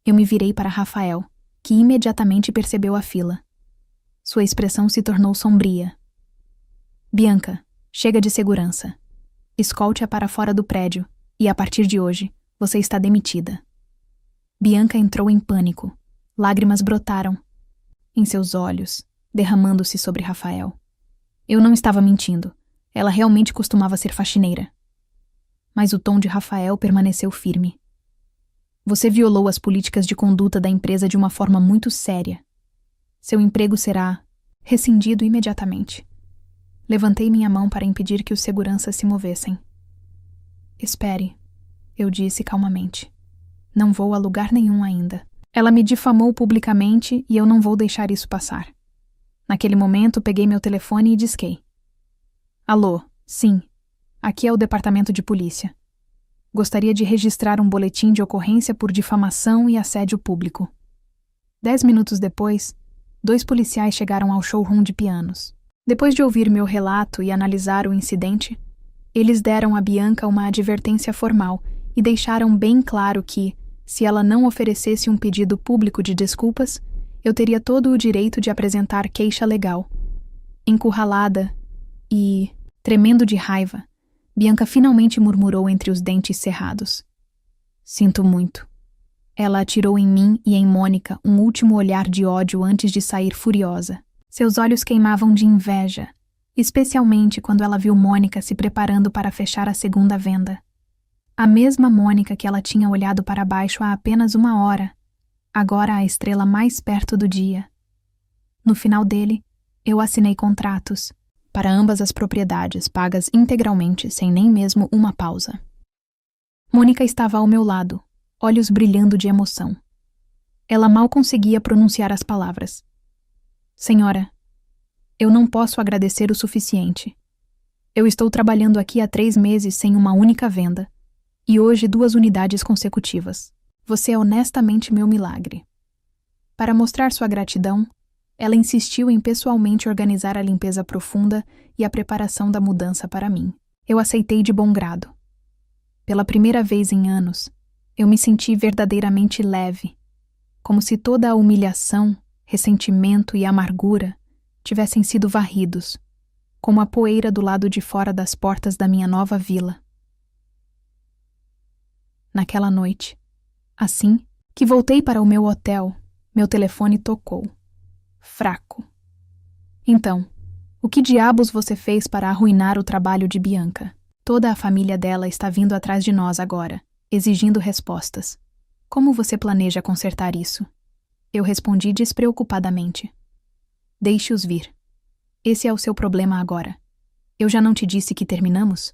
Eu me virei para Rafael, que imediatamente percebeu a fila. Sua expressão se tornou sombria. Bianca, chega de segurança. Escolte-a para fora do prédio e, a partir de hoje, você está demitida. Bianca entrou em pânico. Lágrimas brotaram em seus olhos, derramando-se sobre Rafael. Eu não estava mentindo. Ela realmente costumava ser faxineira. Mas o tom de Rafael permaneceu firme. Você violou as políticas de conduta da empresa de uma forma muito séria. Seu emprego será rescindido imediatamente. Levantei minha mão para impedir que os seguranças se movessem. Espere, eu disse calmamente. Não vou a lugar nenhum ainda. Ela me difamou publicamente e eu não vou deixar isso passar. Naquele momento, peguei meu telefone e disquei. Alô, sim. Aqui é o departamento de polícia. Gostaria de registrar um boletim de ocorrência por difamação e assédio público. 10 minutos depois, 2 policiais chegaram ao showroom de pianos. Depois de ouvir meu relato e analisar o incidente, eles deram a Bianca uma advertência formal e deixaram bem claro que, se ela não oferecesse um pedido público de desculpas, eu teria todo o direito de apresentar queixa legal. Encurralada e tremendo de raiva, Bianca finalmente murmurou entre os dentes cerrados. Sinto muito. Ela atirou em mim e em Mônica um último olhar de ódio antes de sair furiosa. Seus olhos queimavam de inveja, especialmente quando ela viu Mônica se preparando para fechar a segunda venda. A mesma Mônica que ela tinha olhado para baixo há apenas 1 hora, agora a estrela mais perto do dia. No final dele, eu assinei contratos para ambas as propriedades, pagas integralmente, sem nem mesmo uma pausa. Mônica estava ao meu lado, olhos brilhando de emoção. Ela mal conseguia pronunciar as palavras. Senhora, eu não posso agradecer o suficiente. Eu estou trabalhando aqui há 3 meses sem uma única venda, e hoje 2 unidades consecutivas. Você é honestamente meu milagre. Para mostrar sua gratidão, ela insistiu em pessoalmente organizar a limpeza profunda e a preparação da mudança para mim. Eu aceitei de bom grado. Pela primeira vez em anos, eu me senti verdadeiramente leve, como se toda a humilhação, ressentimento e amargura tivessem sido varridos, como a poeira do lado de fora das portas da minha nova vila. Naquela noite, assim que voltei para o meu hotel, meu telefone tocou. Fraco. Então, o que diabos você fez para arruinar o trabalho de Bianca? Toda a família dela está vindo atrás de nós agora, exigindo respostas. Como você planeja consertar isso? Eu respondi despreocupadamente. Deixe-os vir. Esse é o seu problema agora. Eu já não te disse que terminamos?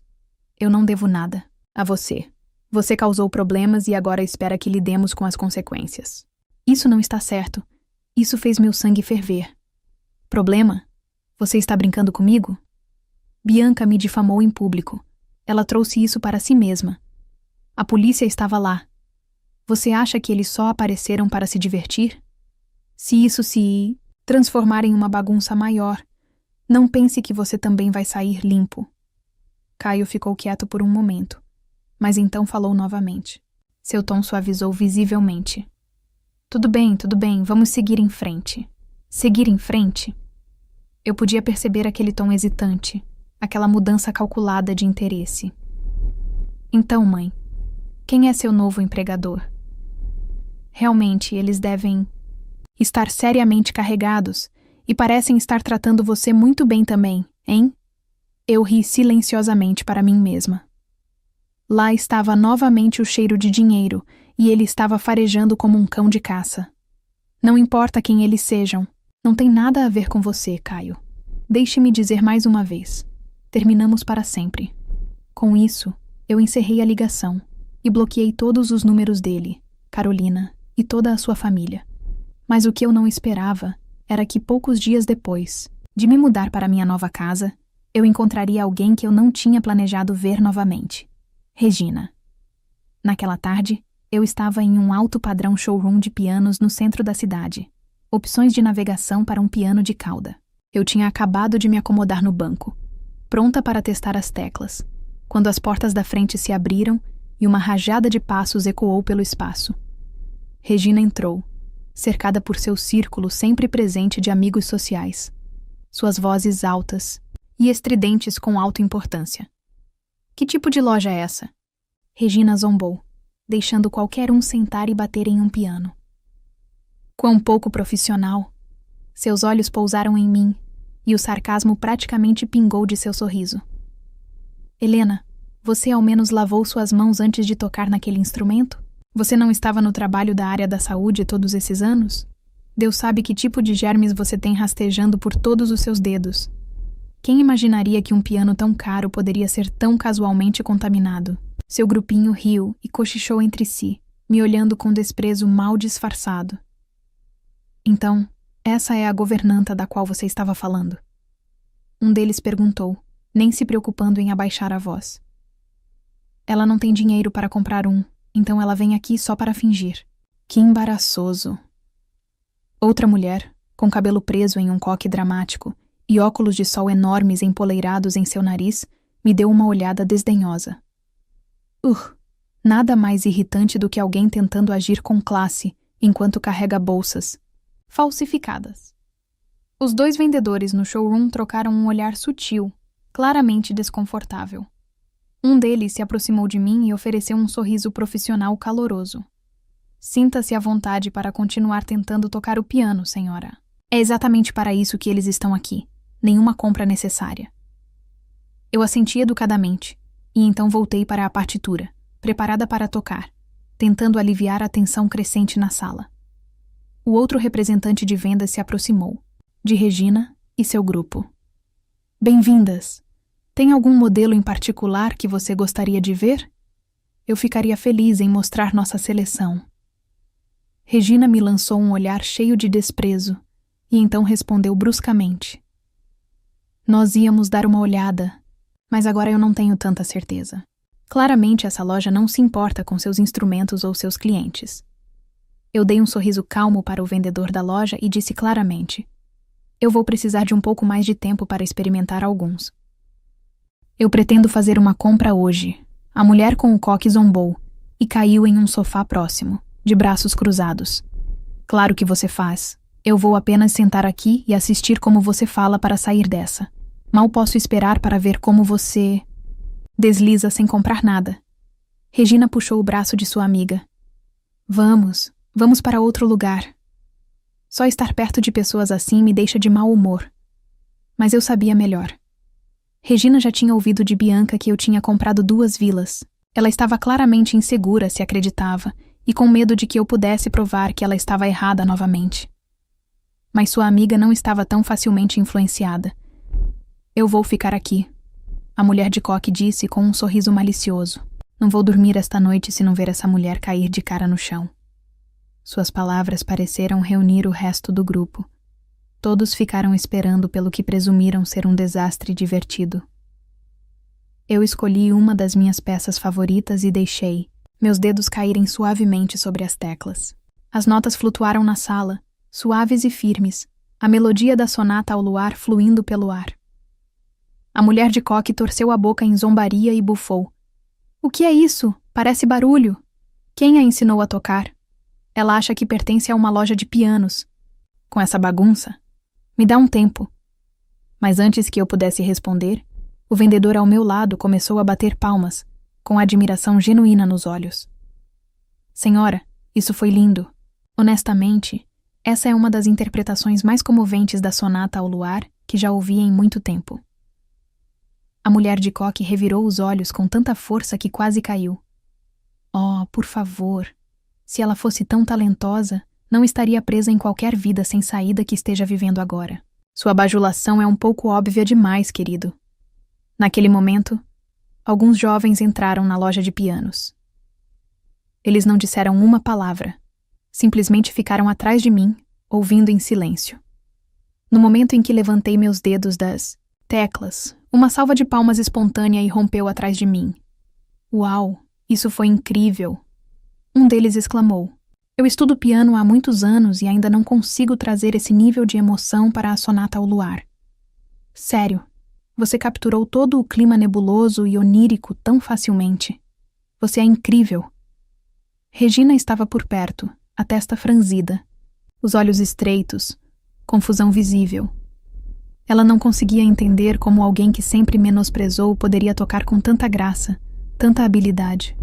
Eu não devo nada a você. Você causou problemas e agora espera que lidemos com as consequências. Isso não está certo. Isso fez meu sangue ferver. Problema? Você está brincando comigo? Bianca me difamou em público. Ela trouxe isso para si mesma. A polícia estava lá. Você acha que eles só apareceram para se divertir? Se isso se transformar em uma bagunça maior, não pense que você também vai sair limpo. Caio ficou quieto por um momento, mas então falou novamente. Seu tom suavizou visivelmente. Tudo bem, vamos seguir em frente. Seguir em frente? Eu podia perceber aquele tom hesitante, aquela mudança calculada de interesse. Então, mãe, quem é seu novo empregador? Realmente, eles devem estar seriamente carregados e parecem estar tratando você muito bem também, hein? Eu ri silenciosamente para mim mesma. Lá estava novamente o cheiro de dinheiro e ele estava farejando como um cão de caça. Não importa quem eles sejam, não tem nada a ver com você, Caio. Deixe-me dizer mais uma vez. Terminamos para sempre. Com isso, eu encerrei a ligação e bloqueei todos os números dele, Carolina e toda a sua família. Mas o que eu não esperava era que poucos dias depois de me mudar para minha nova casa, eu encontraria alguém que eu não tinha planejado ver novamente. Regina. Naquela tarde, eu estava em um alto padrão showroom de pianos no centro da cidade. Opções de navegação para um piano de cauda. Eu tinha acabado de me acomodar no banco, pronta para testar as teclas, quando as portas da frente se abriram e uma rajada de passos ecoou pelo espaço. Regina entrou, cercada por seu círculo sempre presente de amigos sociais. Suas vozes altas e estridentes com alta importância. Que tipo de loja é essa? Regina zombou, deixando qualquer um sentar e bater em um piano. Quão pouco profissional. Seus olhos pousaram em mim, e o sarcasmo praticamente pingou de seu sorriso. Helena, você ao menos lavou suas mãos antes de tocar naquele instrumento? Você não estava no trabalho da área da saúde todos esses anos? Deus sabe que tipo de germes você tem rastejando por todos os seus dedos. Quem imaginaria que um piano tão caro poderia ser tão casualmente contaminado? Seu grupinho riu e cochichou entre si, me olhando com desprezo mal disfarçado. Então, essa é a governanta da qual você estava falando? Um deles perguntou, nem se preocupando em abaixar a voz. Ela não tem dinheiro para comprar um, então ela vem aqui só para fingir. Que embaraçoso. Outra mulher, com cabelo preso em um coque dramático e óculos de sol enormes empoleirados em seu nariz, me deu uma olhada desdenhosa. Nada mais irritante do que alguém tentando agir com classe enquanto carrega bolsas falsificadas. Os dois vendedores no showroom trocaram um olhar sutil, claramente desconfortável. Um deles se aproximou de mim e ofereceu um sorriso profissional caloroso. Sinta-se à vontade para continuar tentando tocar o piano, senhora. É exatamente para isso que eles estão aqui. Nenhuma compra necessária. Eu assenti educadamente, e então voltei para a partitura, preparada para tocar, tentando aliviar a tensão crescente na sala. O outro representante de vendas se aproximou, de Regina e seu grupo. Bem-vindas! Tem algum modelo em particular que você gostaria de ver? Eu ficaria feliz em mostrar nossa seleção. Regina me lançou um olhar cheio de desprezo, e então respondeu bruscamente. Nós íamos dar uma olhada, mas agora eu não tenho tanta certeza. Claramente essa loja não se importa com seus instrumentos ou seus clientes. Eu dei um sorriso calmo para o vendedor da loja e disse claramente: eu vou precisar de um pouco mais de tempo para experimentar alguns. Eu pretendo fazer uma compra hoje. A mulher com o coque zombou e caiu em um sofá próximo, de braços cruzados. Claro que você faz. Eu vou apenas sentar aqui e assistir como você fala para sair dessa. Mal posso esperar para ver como você desliza sem comprar nada. Regina puxou o braço de sua amiga. Vamos para outro lugar. Só estar perto de pessoas assim me deixa de mau humor. Mas eu sabia melhor. Regina já tinha ouvido de Bianca que eu tinha comprado 2 vilas. Ela estava claramente insegura, se acreditava, e com medo de que eu pudesse provar que ela estava errada novamente. Mas sua amiga não estava tão facilmente influenciada. Eu vou ficar aqui, a mulher de coque disse com um sorriso malicioso. Não vou dormir esta noite se não ver essa mulher cair de cara no chão. Suas palavras pareceram reunir o resto do grupo. Todos ficaram esperando pelo que presumiram ser um desastre divertido. Eu escolhi uma das minhas peças favoritas e deixei meus dedos caírem suavemente sobre as teclas. As notas flutuaram na sala, suaves e firmes, a melodia da sonata ao luar fluindo pelo ar. A mulher de coque torceu a boca em zombaria e bufou. O que é isso? Parece barulho. Quem a ensinou a tocar? Ela acha que pertence a uma loja de pianos. Com essa bagunça? Me dá um tempo. Mas antes que eu pudesse responder, o vendedor ao meu lado começou a bater palmas, com admiração genuína nos olhos. Senhora, isso foi lindo. Honestamente, essa é uma das interpretações mais comoventes da sonata ao luar que já ouvi em muito tempo. A mulher de coque revirou os olhos com tanta força que quase caiu. Oh, por favor, Se ela fosse tão talentosa, não estaria presa em qualquer vida sem saída que esteja vivendo agora. Sua bajulação é um pouco óbvia demais, querido. Naquele momento, alguns jovens entraram na loja de pianos. Eles não disseram uma palavra, simplesmente ficaram atrás de mim, ouvindo em silêncio. No momento em que levantei meus dedos das teclas, uma salva de palmas espontânea irrompeu atrás de mim. Uau, isso foi incrível! Um deles exclamou: eu estudo piano há muitos anos e ainda não consigo trazer esse nível de emoção para a Sonata ao Luar. Sério, você capturou todo o clima nebuloso e onírico tão facilmente. Você é incrível. Regina estava por perto, a testa franzida, os olhos estreitos, confusão visível. Ela não conseguia entender como alguém que sempre menosprezou poderia tocar com tanta graça, tanta habilidade.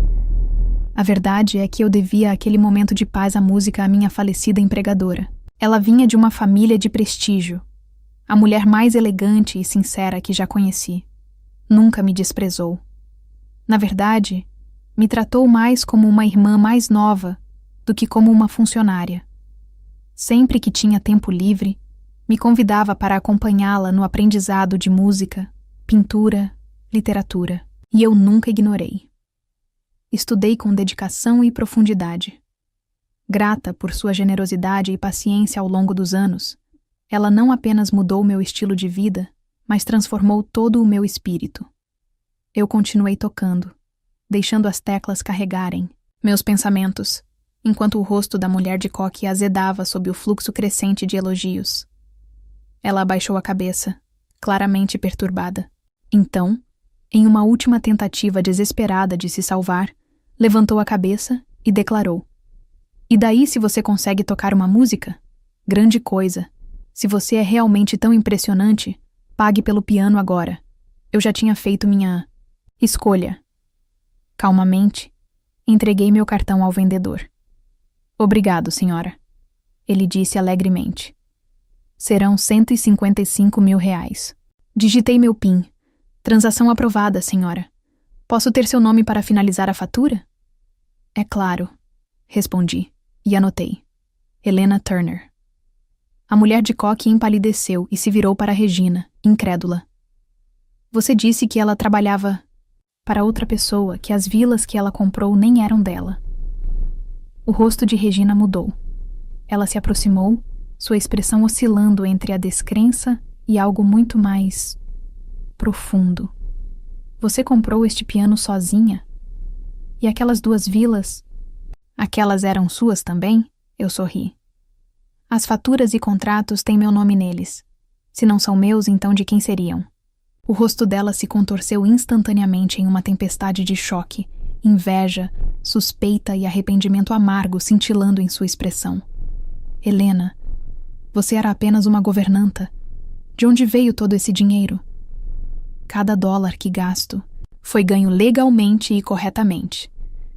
A verdade é que eu devia aquele momento de paz à música à minha falecida empregadora. Ela vinha de uma família de prestígio, a mulher mais elegante e sincera que já conheci. Nunca me desprezou. Na verdade, me tratou mais como uma irmã mais nova do que como uma funcionária. Sempre que tinha tempo livre, me convidava para acompanhá-la no aprendizado de música, pintura, literatura, e eu nunca ignorei. Estudei com dedicação e profundidade. Grata por sua generosidade e paciência ao longo dos anos, ela não apenas mudou meu estilo de vida, mas transformou todo o meu espírito. Eu continuei tocando, deixando as teclas carregarem meus pensamentos, enquanto o rosto da mulher de coque azedava sob o fluxo crescente de elogios. Ela abaixou a cabeça, claramente perturbada. Então, em uma última tentativa desesperada de se salvar, levantou a cabeça e declarou: e daí se você consegue tocar uma música? Grande coisa. Se você é realmente tão impressionante, pague pelo piano agora. Eu já tinha feito minha escolha. Calmamente, entreguei meu cartão ao vendedor. Obrigado, senhora. Ele disse alegremente. Serão R$155.000. Digitei meu PIN. Transação aprovada, senhora. Posso ter seu nome para finalizar a fatura? É claro, respondi, e anotei. Helena Turner. A mulher de coque empalideceu e se virou para Regina, incrédula. Você disse que ela trabalhava para outra pessoa, que as vilas que ela comprou nem eram dela. O rosto de Regina mudou. Ela se aproximou, sua expressão oscilando entre a descrença e algo muito mais profundo. Você comprou este piano sozinha? E aquelas 2 vilas? Aquelas eram suas também? Eu sorri. As faturas e contratos têm meu nome neles. Se não são meus, então de quem seriam? O rosto dela se contorceu instantaneamente em uma tempestade de choque, inveja, suspeita e arrependimento amargo cintilando em sua expressão. Helena, você era apenas uma governanta. De onde veio todo esse dinheiro? Cada dólar que gasto foi ganho legalmente e corretamente.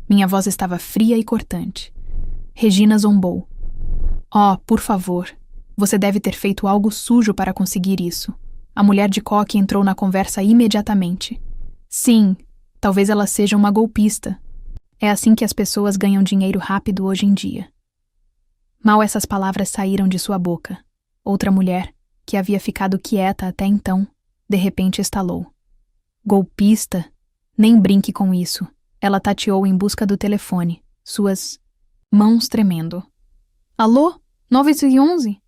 Minha voz estava fria e cortante. Regina zombou. Oh, por favor, você deve ter feito algo sujo para conseguir isso. A mulher de coque entrou na conversa imediatamente. Sim, talvez ela seja uma golpista. É assim que as pessoas ganham dinheiro rápido hoje em dia. Mal essas palavras saíram de sua boca. Outra mulher, que havia ficado quieta até então, de repente estalou. Golpista? Nem brinque com isso. Ela tateou em busca do telefone, suas mãos tremendo. Alô? 911?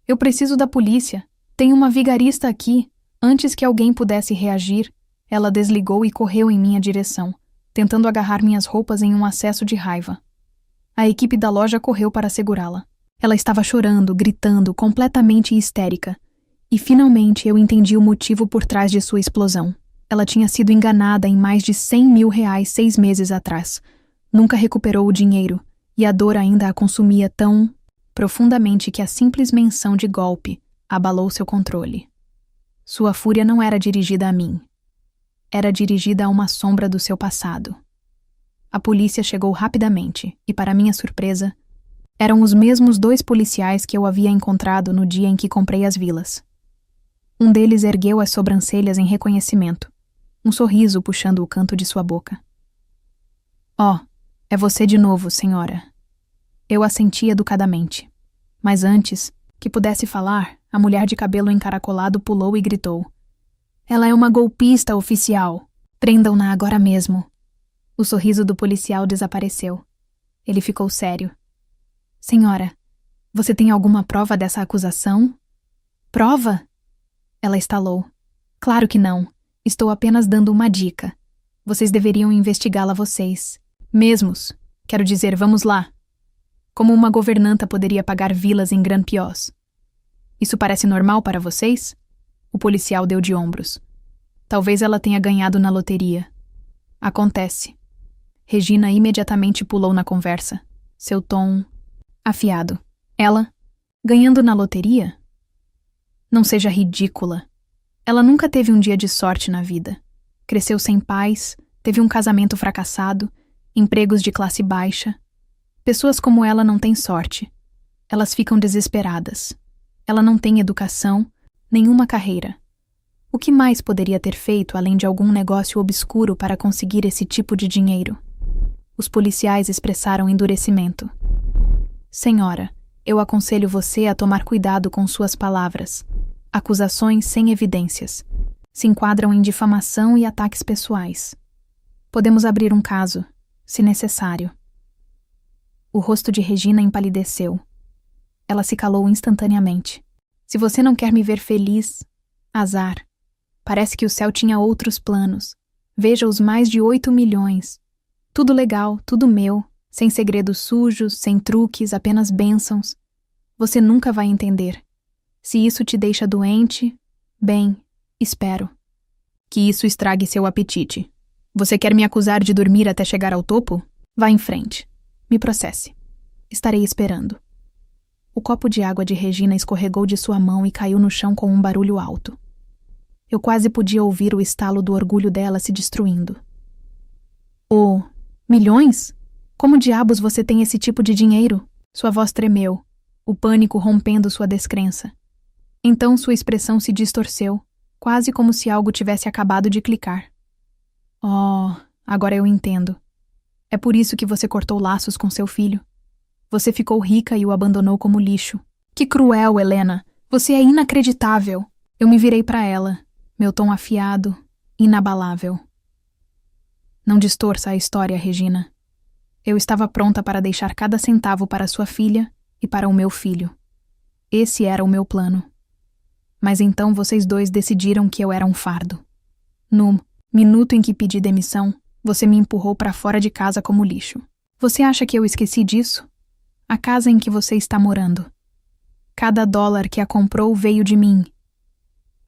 Eu preciso da polícia. Tem uma vigarista aqui. Antes que alguém pudesse reagir, ela desligou e correu em minha direção, tentando agarrar minhas roupas em um acesso de raiva. A equipe da loja correu para segurá-la. Ela estava chorando, gritando, completamente histérica. E finalmente eu entendi o motivo por trás de sua explosão. Ela tinha sido enganada em mais de R$100.000 6 meses atrás. Nunca recuperou o dinheiro, e a dor ainda a consumia tão profundamente que a simples menção de golpe abalou seu controle. Sua fúria não era dirigida a mim. Era dirigida a uma sombra do seu passado. A polícia chegou rapidamente e, para minha surpresa, eram os mesmos 2 policiais que eu havia encontrado no dia em que comprei as vilas. Um deles ergueu as sobrancelhas em reconhecimento, um sorriso puxando o canto de sua boca. Oh, é você de novo, senhora. Eu assenti educadamente. Mas antes que pudesse falar, a mulher de cabelo encaracolado pulou e gritou: "Ela é uma golpista, oficial! Prendam-na agora mesmo!" O sorriso do policial desapareceu. Ele ficou sério. "Senhora, você tem alguma prova dessa acusação?" "Prova?" Ela estalou. "Claro que não. Estou apenas dando uma dica. Vocês deveriam investigá-la vocês. Mesmos. Quero dizer, vamos lá. Como uma governanta poderia pagar vilas em Grand-Pios? Isso parece normal para vocês?" O policial deu de ombros. "Talvez ela tenha ganhado na loteria." "Acontece." Regina imediatamente pulou na conversa. Seu tom afiado. "Ela? Ganhando na loteria? Não seja ridícula. Ela nunca teve um dia de sorte na vida. Cresceu sem pais, teve um casamento fracassado, empregos de classe baixa. Pessoas como ela não têm sorte. Elas ficam desesperadas. Ela não tem educação, nenhuma carreira. O que mais poderia ter feito além de algum negócio obscuro para conseguir esse tipo de dinheiro?" Os policiais expressaram endurecimento. "Senhora, eu aconselho você a tomar cuidado com suas palavras. Acusações sem evidências. Se enquadram em difamação e ataques pessoais. Podemos abrir um caso, se necessário." O rosto de Regina empalideceu. Ela se calou instantaneamente. "Se você não quer me ver feliz, azar. Parece que o céu tinha outros planos. Veja os mais de 8 milhões. Tudo legal, tudo meu, sem segredos sujos, sem truques, apenas bênçãos. Você nunca vai entender. Se isso te deixa doente, bem, espero. Que isso estrague seu apetite. Você quer me acusar de dormir até chegar ao topo? Vá em frente. Me processe. Estarei esperando." O copo de água de Regina escorregou de sua mão e caiu no chão com um barulho alto. Eu quase podia ouvir o estalo do orgulho dela se destruindo. "Oh, milhões? Como diabos você tem esse tipo de dinheiro?" Sua voz tremeu, o pânico rompendo sua descrença. Então sua expressão se distorceu, quase como se algo tivesse acabado de clicar. "Oh, agora eu entendo. É por isso que você cortou laços com seu filho. Você ficou rica e o abandonou como lixo. Que cruel, Helena! Você é inacreditável!" Eu me virei para ela, meu tom afiado, inabalável. "Não distorça a história, Regina. Eu estava pronta para deixar cada centavo para sua filha e para o meu filho. Esse era o meu plano. Mas então vocês dois decidiram que eu era um fardo. No minuto em que pedi demissão, você me empurrou para fora de casa como lixo. Você acha que eu esqueci disso? A casa em que você está morando. Cada dólar que a comprou veio de mim.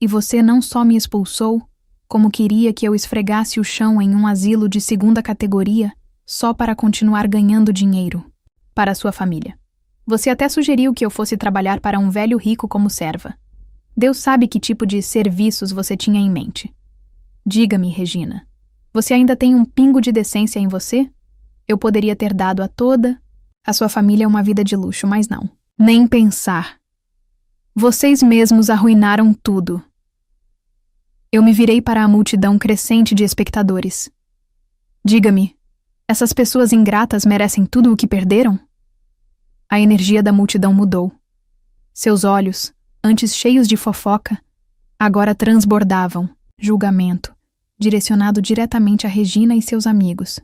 E você não só me expulsou, como queria que eu esfregasse o chão em um asilo de segunda categoria só para continuar ganhando dinheiro para sua família. Você até sugeriu que eu fosse trabalhar para um velho rico como serva. Deus sabe que tipo de serviços você tinha em mente. Diga-me, Regina, você ainda tem um pingo de decência em você? Eu poderia ter dado a toda a sua família uma vida de luxo, mas não. Nem pensar. Vocês mesmos arruinaram tudo." Eu me virei para a multidão crescente de espectadores. "Diga-me, essas pessoas ingratas merecem tudo o que perderam?" A energia da multidão mudou. Seus olhos, antes cheios de fofoca, agora transbordavam julgamento, direcionado diretamente a Regina e seus amigos.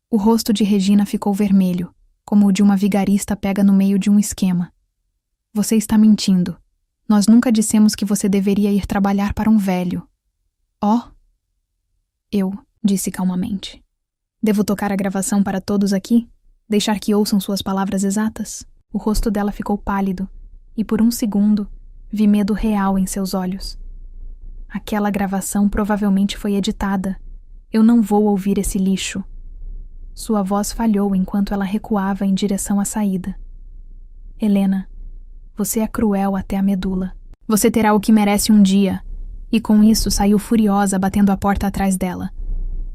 O rosto de Regina ficou vermelho, como o de uma vigarista pega no meio de um esquema. "Você está mentindo. Nós nunca dissemos que você deveria ir trabalhar para um velho." "Oh?" Eu disse calmamente. "Devo tocar a gravação para todos aqui? Deixar que ouçam suas palavras exatas?" O rosto dela ficou pálido, e por um segundo vi medo real em seus olhos. Aquela gravação provavelmente foi editada. Eu não vou ouvir esse lixo. Sua voz falhou enquanto ela recuava em direção à saída. "Helena, você é cruel até a medula. Você terá o que merece um dia." E com isso saiu furiosa, batendo a porta atrás dela.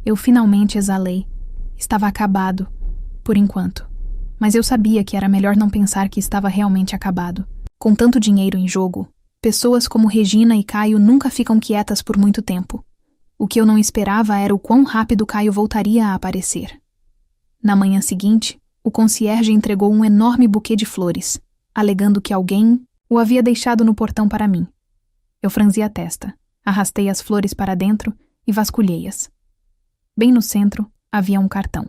Eu finalmente exalei. Estava acabado, por enquanto. Mas eu sabia que era melhor não pensar que estava realmente acabado. Com tanto dinheiro em jogo, pessoas como Regina e Caio nunca ficam quietas por muito tempo. O que eu não esperava era o quão rápido Caio voltaria a aparecer. Na manhã seguinte, o concierge entregou um enorme buquê de flores, alegando que alguém o havia deixado no portão para mim. Eu franzi a testa, arrastei as flores para dentro e vasculhei-as. Bem no centro havia um cartão.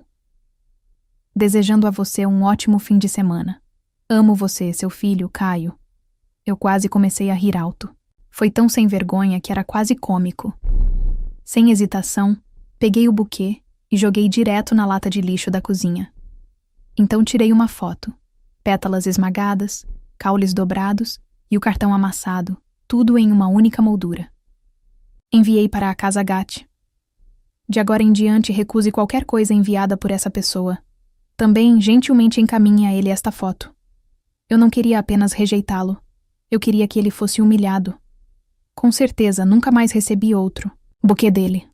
Desejando a você um ótimo fim de semana. Amo você, seu filho, Caio. Eu quase comecei a rir alto. Foi tão sem vergonha que era quase cômico. Sem hesitação, peguei o buquê e joguei direto na lata de lixo da cozinha. Então tirei uma foto. Pétalas esmagadas, caules dobrados e o cartão amassado, tudo em uma única moldura. Enviei para a Casa Gatti. De agora em diante, recuse qualquer coisa enviada por essa pessoa. Também, gentilmente, encaminhe a ele esta foto. Eu não queria apenas rejeitá-lo. Eu queria que ele fosse humilhado. Com certeza, nunca mais recebi outro buquê dele.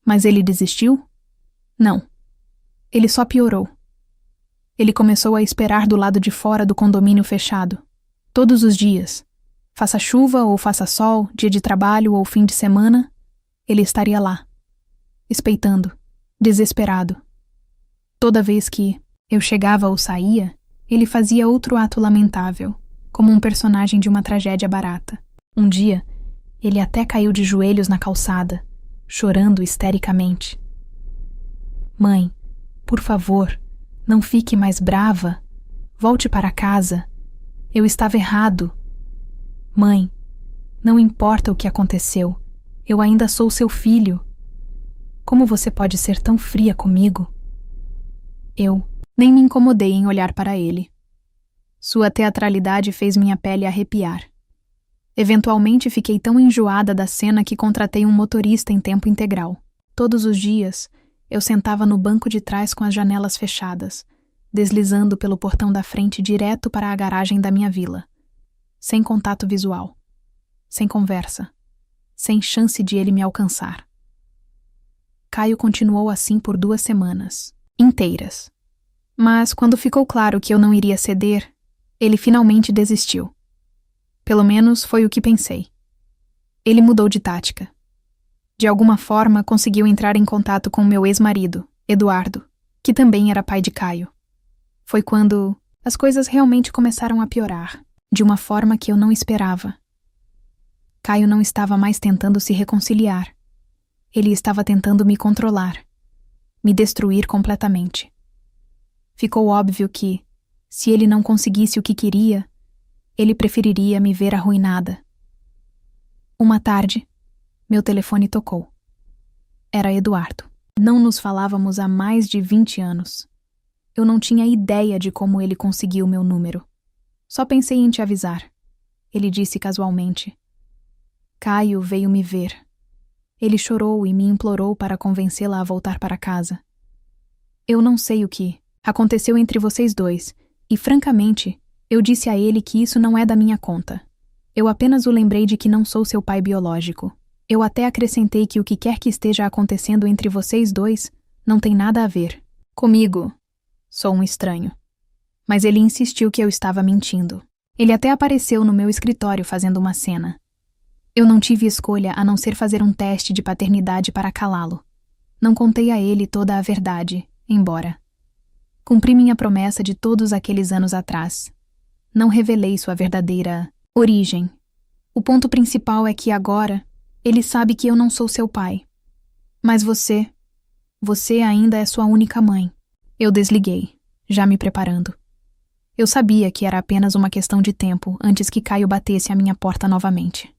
Mas ele desistiu? Não. Ele só piorou. Ele começou a esperar do lado de fora do condomínio fechado. Todos os dias. Faça chuva ou faça sol, dia de trabalho ou fim de semana, ele estaria lá. Espeitando. Desesperado. Toda vez que eu chegava ou saía, ele fazia outro ato lamentável, como um personagem de uma tragédia barata. Um dia, ele até caiu de joelhos na calçada, chorando histericamente. Mãe, por favor, não fique mais brava. Volte para casa. Eu estava errado. Mãe, não importa o que aconteceu. Eu ainda sou seu filho. Como você pode ser tão fria comigo? Eu nem me incomodei em olhar para ele. Sua teatralidade fez minha pele arrepiar. Eventualmente fiquei tão enjoada da cena que contratei um motorista em tempo integral. Todos os dias, eu sentava no banco de trás com as janelas fechadas, deslizando pelo portão da frente direto para a garagem da minha vila. Sem contato visual. Sem conversa. Sem chance de ele me alcançar. Caio continuou assim por 2 semanas. Inteiras. Mas quando ficou claro que eu não iria ceder, ele finalmente desistiu. Pelo menos foi o que pensei. Ele mudou de tática. De alguma forma, conseguiu entrar em contato com meu ex-marido, Eduardo, que também era pai de Caio. Foi quando as coisas realmente começaram a piorar, de uma forma que eu não esperava. Caio não estava mais tentando se reconciliar. Ele estava tentando me controlar, me destruir completamente. Ficou óbvio que, se ele não conseguisse o que queria, ele preferiria me ver arruinada. Uma tarde, meu telefone tocou. Era Eduardo. Não nos falávamos há mais de 20 anos. Eu não tinha ideia de como ele conseguiu meu número. Só pensei em te avisar. Ele disse casualmente. Caio veio me ver. Ele chorou e me implorou para convencê-la a voltar para casa. Eu não sei o que aconteceu entre vocês dois, e francamente, eu disse a ele que isso não é da minha conta. Eu apenas o lembrei de que não sou seu pai biológico. Eu até acrescentei que o que quer que esteja acontecendo entre vocês dois não tem nada a ver comigo. Sou um estranho. Mas ele insistiu que eu estava mentindo. Ele até apareceu no meu escritório fazendo uma cena. Eu não tive escolha a não ser fazer um teste de paternidade para calá-lo. Não contei a ele toda a verdade, embora. Cumpri minha promessa de todos aqueles anos atrás. Não revelei sua verdadeira origem. O ponto principal é que agora ele sabe que eu não sou seu pai. Mas você ainda é sua única mãe. Eu desliguei, já me preparando. Eu sabia que era apenas uma questão de tempo antes que Caio batesse à minha porta novamente.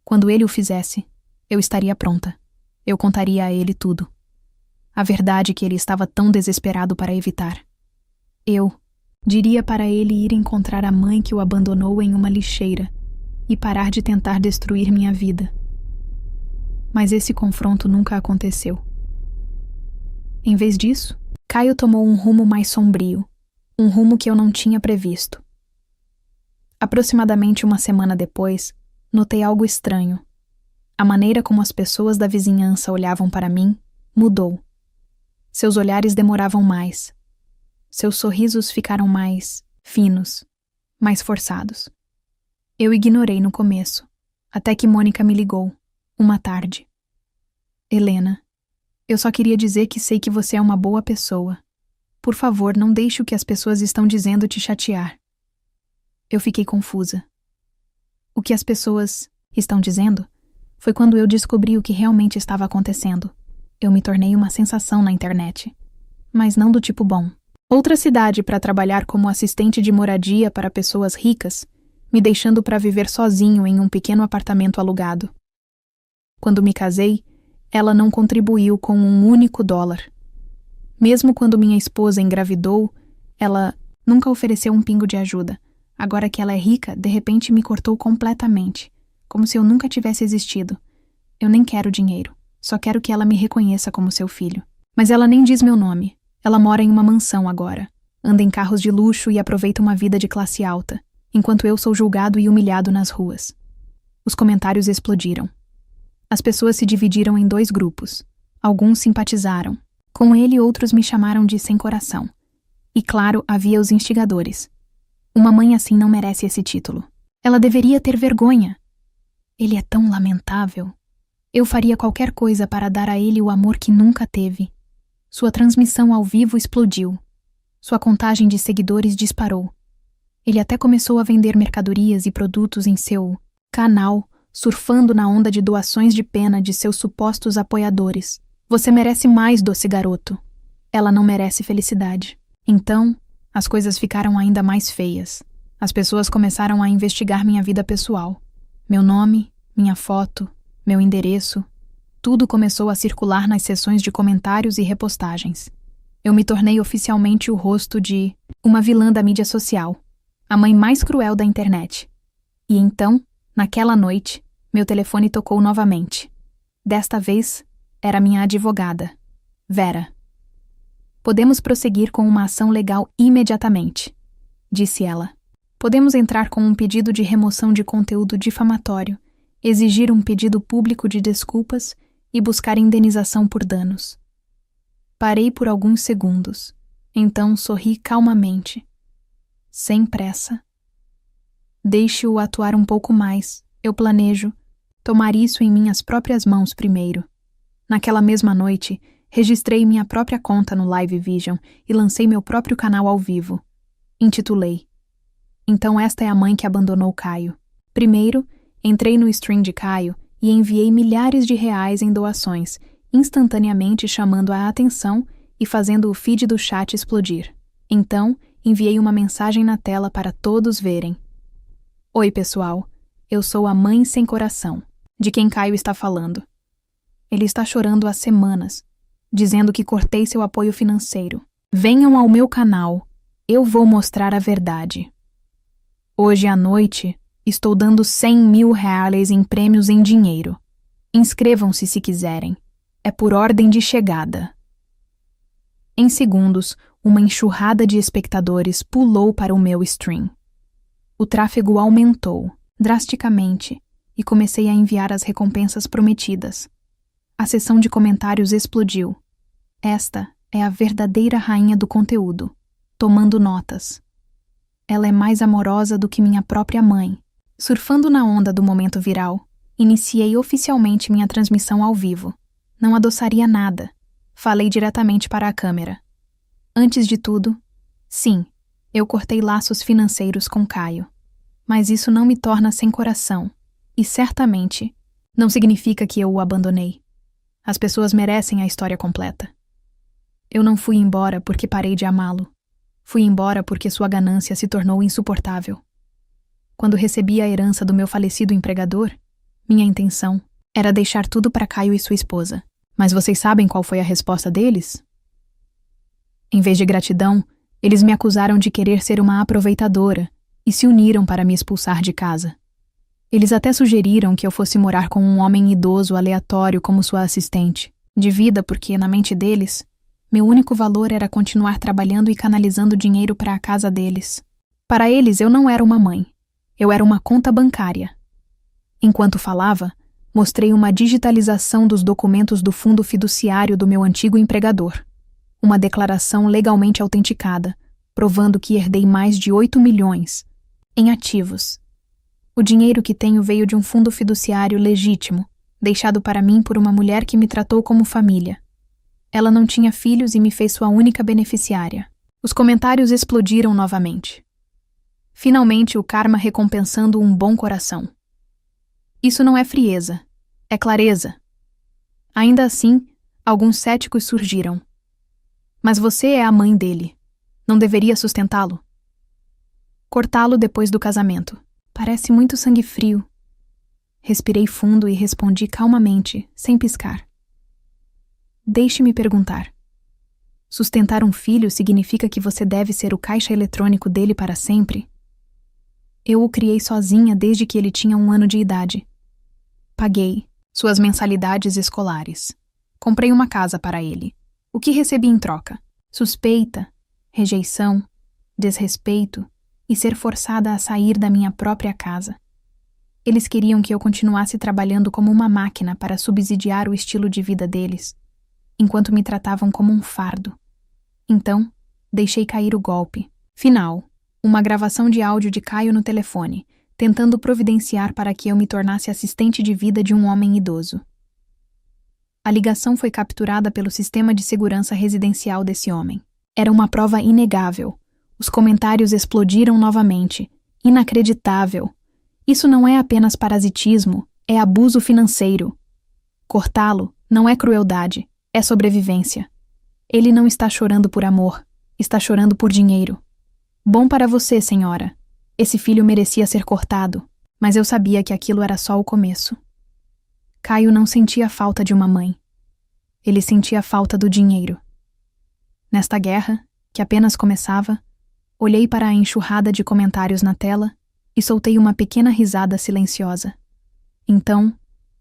Quando ele o fizesse, eu estaria pronta. Eu contaria a ele tudo. A verdade que ele estava tão desesperado para evitar. Eu diria para ele ir encontrar a mãe que o abandonou em uma lixeira e parar de tentar destruir minha vida. Mas esse confronto nunca aconteceu. Em vez disso, Caio tomou um rumo mais sombrio, um rumo que eu não tinha previsto. Aproximadamente 1 semana depois, notei algo estranho. A maneira como as pessoas da vizinhança olhavam para mim mudou. Seus olhares demoravam mais. Seus sorrisos ficaram mais finos, mais forçados. Eu ignorei no começo, até que Mônica me ligou, uma tarde. Helena, eu só queria dizer que sei que você é uma boa pessoa. Por favor, não deixe o que as pessoas estão dizendo te chatear. Eu fiquei confusa. O que as pessoas estão dizendo? Foi quando eu descobri o que realmente estava acontecendo. Eu me tornei uma sensação na internet. Mas não do tipo bom. Outra cidade para trabalhar como assistente de moradia para pessoas ricas, me deixando para viver sozinho em um pequeno apartamento alugado. Quando me casei, ela não contribuiu com um único dólar. Mesmo quando minha esposa engravidou, ela nunca ofereceu um pingo de ajuda. Agora que ela é rica, de repente me cortou completamente, como se eu nunca tivesse existido. Eu nem quero dinheiro, só quero que ela me reconheça como seu filho. Mas ela nem diz meu nome. Ela mora em uma mansão agora, anda em carros de luxo e aproveita uma vida de classe alta, enquanto eu sou julgado e humilhado nas ruas. Os comentários explodiram. As pessoas se dividiram em 2 grupos. Alguns simpatizaram. Com ele, outros me chamaram de sem coração. E claro, havia os instigadores. Uma mãe assim não merece esse título. Ela deveria ter vergonha. Ele é tão lamentável. Eu faria qualquer coisa para dar a ele o amor que nunca teve. Sua transmissão ao vivo explodiu. Sua contagem de seguidores disparou. Ele até começou a vender mercadorias e produtos em seu canal, surfando na onda de doações de pena de seus supostos apoiadores. Você merece mais, doce garoto. Ela não merece felicidade. Então, as coisas ficaram ainda mais feias. As pessoas começaram a investigar minha vida pessoal. Meu nome, minha foto, meu endereço. Tudo começou a circular nas sessões de comentários e repostagens. Eu me tornei oficialmente o rosto de uma vilã da mídia social, a mãe mais cruel da internet. E então, naquela noite, meu telefone tocou novamente. Desta vez, era minha advogada, Vera. Podemos prosseguir com uma ação legal imediatamente, disse ela. Podemos entrar com um pedido de remoção de conteúdo difamatório, exigir um pedido público de desculpas e buscar indenização por danos. Parei por alguns segundos, então sorri calmamente, sem pressa. Deixe-o atuar um pouco mais, eu planejo tomar isso em minhas próprias mãos primeiro. Naquela mesma noite, registrei minha própria conta no Live Vision e lancei meu próprio canal ao vivo. Intitulei: Então esta é a mãe que abandonou Caio. Primeiro, entrei no stream de Caio e enviei milhares de reais em doações, instantaneamente chamando a atenção e fazendo o feed do chat explodir. Então, enviei uma mensagem na tela para todos verem. Oi, pessoal. Eu sou a mãe sem coração, de quem Caio está falando. Ele está chorando há semanas, dizendo que cortei seu apoio financeiro. Venham ao meu canal. Eu vou mostrar a verdade. Hoje à noite, estou dando 100 mil reais em prêmios em dinheiro. Inscrevam-se se quiserem. É por ordem de chegada. Em segundos, uma enxurrada de espectadores pulou para o meu stream. O tráfego aumentou drasticamente e comecei a enviar as recompensas prometidas. A seção de comentários explodiu. Esta é a verdadeira rainha do conteúdo, tomando notas. Ela é mais amorosa do que minha própria mãe. Surfando na onda do momento viral, iniciei oficialmente minha transmissão ao vivo. Não adoçaria nada. Falei diretamente para a câmera. Antes de tudo, sim, eu cortei laços financeiros com Caio. Mas isso não me torna sem coração. E certamente não significa que eu o abandonei. As pessoas merecem a história completa. Eu não fui embora porque parei de amá-lo. Fui embora porque sua ganância se tornou insuportável. Quando recebi a herança do meu falecido empregador, minha intenção era deixar tudo para Caio e sua esposa. Mas vocês sabem qual foi a resposta deles? Em vez de gratidão, eles me acusaram de querer ser uma aproveitadora e se uniram para me expulsar de casa. Eles até sugeriram que eu fosse morar com um homem idoso aleatório como sua assistente, de vida porque, na mente deles, meu único valor era continuar trabalhando e canalizando dinheiro para a casa deles. Para eles, eu não era uma mãe. Eu era uma conta bancária. Enquanto falava, mostrei uma digitalização dos documentos do fundo fiduciário do meu antigo empregador. Uma declaração legalmente autenticada, provando que herdei mais de 8 milhões em ativos. O dinheiro que tenho veio de um fundo fiduciário legítimo, deixado para mim por uma mulher que me tratou como família. Ela não tinha filhos e me fez sua única beneficiária. Os comentários explodiram novamente. Finalmente, o karma recompensando um bom coração. Isso não é frieza, é clareza. Ainda assim, alguns céticos surgiram. Mas você é a mãe dele. Não deveria sustentá-lo? Cortá-lo depois do casamento. Parece muito sangue frio. Respirei fundo e respondi calmamente, sem piscar. Deixe-me perguntar. Sustentar um filho significa que você deve ser o caixa eletrônico dele para sempre? Eu o criei sozinha desde que ele tinha 1 ano de idade. Paguei suas mensalidades escolares. Comprei uma casa para ele. O que recebi em troca? Suspeita, rejeição, desrespeito e ser forçada a sair da minha própria casa. Eles queriam que eu continuasse trabalhando como uma máquina para subsidiar o estilo de vida deles, enquanto me tratavam como um fardo. Então, deixei cair o golpe. Final. Uma gravação de áudio de Caio no telefone, tentando providenciar para que eu me tornasse assistente de vida de um homem idoso. A ligação foi capturada pelo sistema de segurança residencial desse homem. Era uma prova inegável. Os comentários explodiram novamente. Inacreditável. Isso não é apenas parasitismo, é abuso financeiro. Cortá-lo não é crueldade, é sobrevivência. Ele não está chorando por amor, está chorando por dinheiro. Bom para você, senhora. Esse filho merecia ser cortado, mas eu sabia que aquilo era só o começo. Caio não sentia falta de uma mãe. Ele sentia falta do dinheiro. Nesta guerra, que apenas começava, olhei para a enxurrada de comentários na tela e soltei uma pequena risada silenciosa. Então,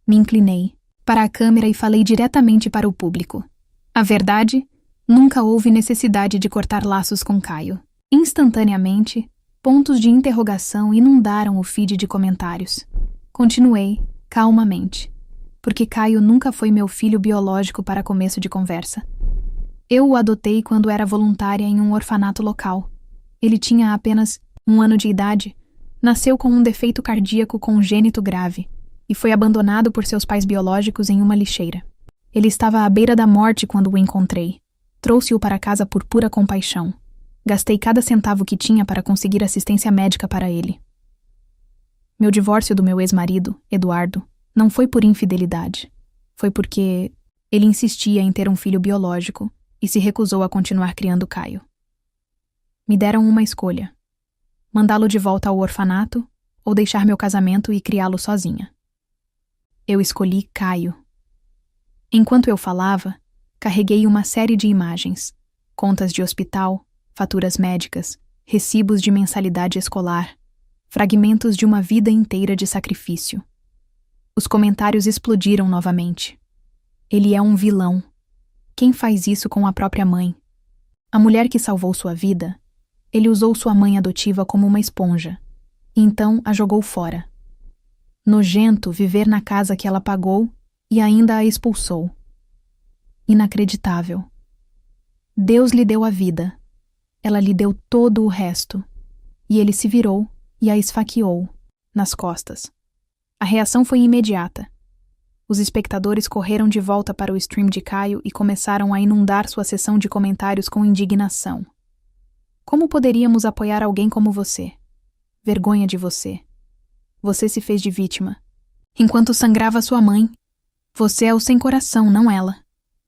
me inclinei para a câmera e falei diretamente para o público. A verdade, nunca houve necessidade de cortar laços com Caio. Instantaneamente, pontos de interrogação inundaram o feed de comentários. Continuei, calmamente, porque Caio nunca foi meu filho biológico para começo de conversa. Eu o adotei quando era voluntária em um orfanato local. Ele tinha apenas 1 ano de idade, nasceu com um defeito cardíaco congênito grave e foi abandonado por seus pais biológicos em uma lixeira. Ele estava à beira da morte quando o encontrei. Trouxe-o para casa por pura compaixão. Gastei cada centavo que tinha para conseguir assistência médica para ele. Meu divórcio do meu ex-marido, Eduardo, não foi por infidelidade. Foi porque ele insistia em ter um filho biológico e se recusou a continuar criando Caio. Me deram uma escolha: mandá-lo de volta ao orfanato ou deixar meu casamento e criá-lo sozinha. Eu escolhi Caio. Enquanto eu falava, carreguei uma série de imagens, contas de hospital, faturas médicas, recibos de mensalidade escolar, fragmentos de uma vida inteira de sacrifício. Os comentários explodiram novamente. Ele é um vilão. Quem faz isso com a própria mãe? A mulher que salvou sua vida, ele usou sua mãe adotiva como uma esponja, e então a jogou fora. Nojento viver na casa que ela pagou e ainda a expulsou. Inacreditável. Deus lhe deu a vida. Ela lhe deu todo o resto. E ele se virou e a esfaqueou, nas costas. A reação foi imediata. Os espectadores correram de volta para o stream de Caio e começaram a inundar sua sessão de comentários com indignação. Como poderíamos apoiar alguém como você? Vergonha de você. Você se fez de vítima. Enquanto sangrava sua mãe. Você é o sem coração, não ela.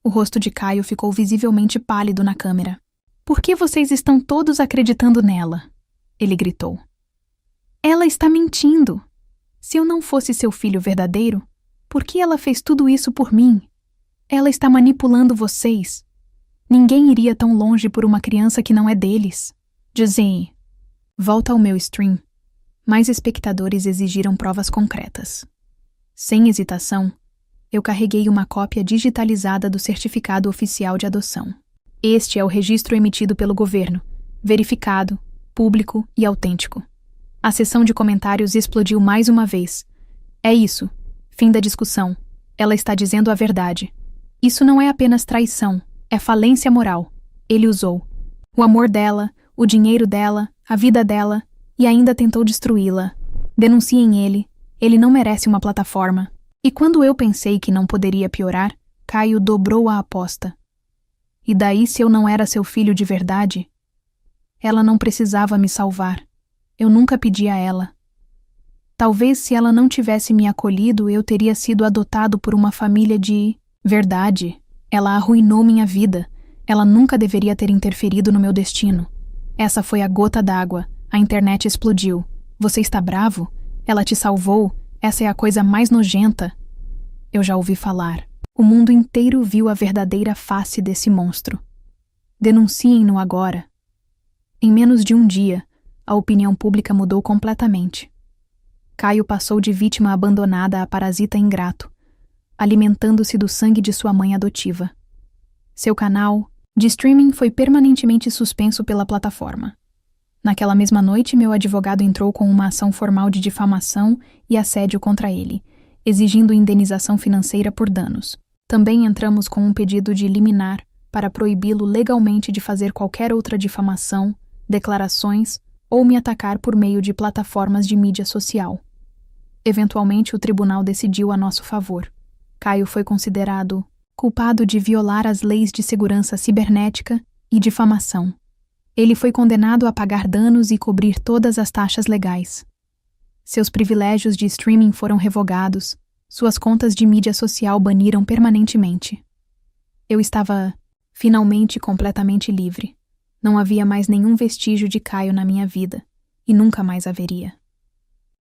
O rosto de Caio ficou visivelmente pálido na câmera. Por que vocês estão todos acreditando nela? Ele gritou. Ela está mentindo. Se eu não fosse seu filho verdadeiro, por que ela fez tudo isso por mim? Ela está manipulando vocês. Ninguém iria tão longe por uma criança que não é deles. Dizem. Volta ao meu stream. Mais espectadores exigiram provas concretas. Sem hesitação, eu carreguei uma cópia digitalizada do certificado oficial de adoção. Este é o registro emitido pelo governo, verificado, público e autêntico. A sessão de comentários explodiu mais uma vez. É isso. Fim da discussão. Ela está dizendo a verdade. Isso não é apenas traição, é falência moral. Ele usou o amor dela, o dinheiro dela, a vida dela, e ainda tentou destruí-la. Denunciem ele. Ele não merece uma plataforma. E quando eu pensei que não poderia piorar, Caio dobrou a aposta. E daí, se eu não era seu filho de verdade? Ela não precisava me salvar. Eu nunca pedi a ela. Talvez se ela não tivesse me acolhido, eu teria sido adotado por uma família de... Verdade. Ela arruinou minha vida. Ela nunca deveria ter interferido no meu destino. Essa foi a gota d'água. A internet explodiu. Você está bravo? Ela te salvou? Essa é a coisa mais nojenta. Eu já ouvi falar. O mundo inteiro viu a verdadeira face desse monstro. Denunciem-no agora. Em menos de um dia, a opinião pública mudou completamente. Caio passou de vítima abandonada a parasita ingrato, alimentando-se do sangue de sua mãe adotiva. Seu canal de streaming foi permanentemente suspenso pela plataforma. Naquela mesma noite, meu advogado entrou com uma ação formal de difamação e assédio contra ele, exigindo indenização financeira por danos. Também entramos com um pedido de liminar para proibi-lo legalmente de fazer qualquer outra difamação, declarações ou me atacar por meio de plataformas de mídia social. Eventualmente, o tribunal decidiu a nosso favor. Caio foi considerado culpado de violar as leis de segurança cibernética e difamação. Ele foi condenado a pagar danos e cobrir todas as taxas legais. Seus privilégios de streaming foram revogados, suas contas de mídia social baniram permanentemente. Eu estava, finalmente, completamente livre. Não havia mais nenhum vestígio de Caio na minha vida, e nunca mais haveria.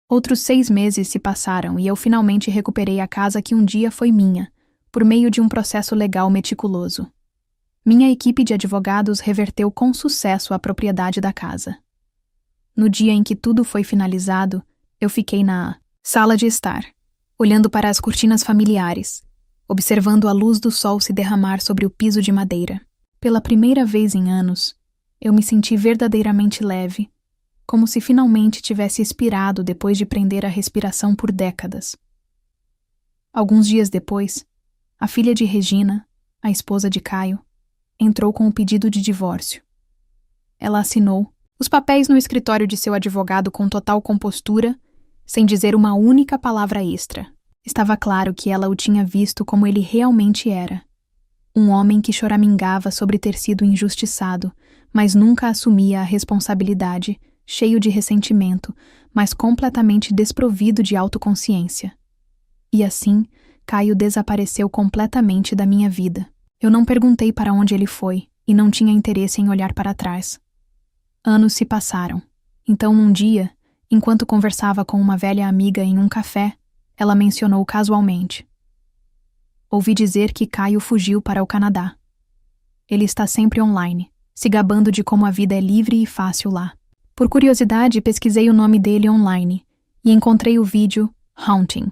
Outros 6 meses se passaram e eu finalmente recuperei a casa que um dia foi minha, por meio de um processo legal meticuloso. Minha equipe de advogados reverteu com sucesso a propriedade da casa. No dia em que tudo foi finalizado, eu fiquei na sala de estar, olhando para as cortinas familiares, observando a luz do sol se derramar sobre o piso de madeira. Pela primeira vez em anos, eu me senti verdadeiramente leve, como se finalmente tivesse expirado depois de prender a respiração por décadas. Alguns dias depois, a filha de Regina, a esposa de Caio, entrou com o pedido de divórcio. Ela assinou os papéis no escritório de seu advogado com total compostura, sem dizer uma única palavra extra. Estava claro que ela o tinha visto como ele realmente era. Um homem que choramingava sobre ter sido injustiçado, mas nunca assumia a responsabilidade, cheio de ressentimento, mas completamente desprovido de autoconsciência. E assim, Caio desapareceu completamente da minha vida. Eu não perguntei para onde ele foi e não tinha interesse em olhar para trás. Anos se passaram. Então, um dia, enquanto conversava com uma velha amiga em um café, ela mencionou casualmente: ouvi dizer que Caio fugiu para o Canadá. Ele está sempre online, se gabando de como a vida é livre e fácil lá. Por curiosidade, pesquisei o nome dele online e encontrei o vídeo Haunting.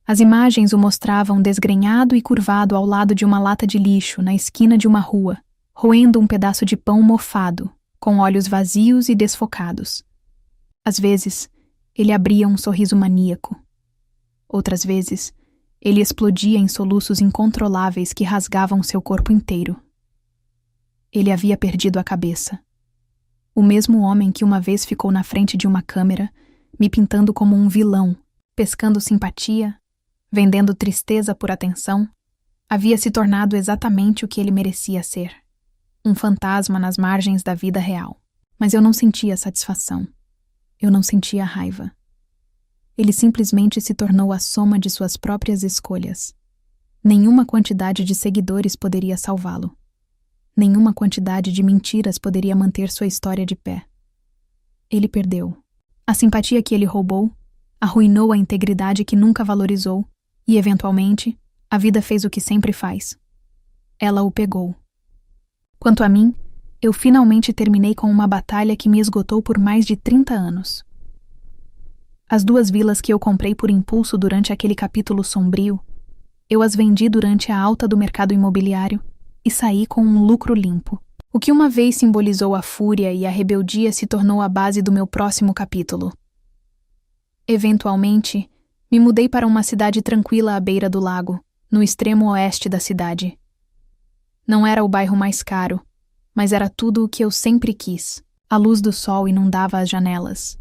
As imagens o mostravam desgrenhado e curvado ao lado de uma lata de lixo na esquina de uma rua, roendo um pedaço de pão mofado, com olhos vazios e desfocados. Às vezes, ele abria um sorriso maníaco. Outras vezes, ele explodia em soluços incontroláveis que rasgavam seu corpo inteiro. Ele havia perdido a cabeça. O mesmo homem que uma vez ficou na frente de uma câmera, me pintando como um vilão, pescando simpatia, vendendo tristeza por atenção, havia se tornado exatamente o que ele merecia ser. Um fantasma nas margens da vida real. Mas eu não sentia satisfação. Eu não sentia raiva. Ele simplesmente se tornou a soma de suas próprias escolhas. Nenhuma quantidade de seguidores poderia salvá-lo. Nenhuma quantidade de mentiras poderia manter sua história de pé. Ele perdeu. A simpatia que ele roubou arruinou a integridade que nunca valorizou e, eventualmente, a vida fez o que sempre faz. Ela o pegou. Quanto a mim, eu finalmente terminei com uma batalha que me esgotou por mais de 30 anos. As 2 vilas que eu comprei por impulso durante aquele capítulo sombrio, eu as vendi durante a alta do mercado imobiliário e saí com um lucro limpo. O que uma vez simbolizou a fúria e a rebeldia se tornou a base do meu próximo capítulo. Eventualmente, me mudei para uma cidade tranquila à beira do lago, no extremo oeste da cidade. Não era o bairro mais caro, mas era tudo o que eu sempre quis. A luz do sol inundava as janelas.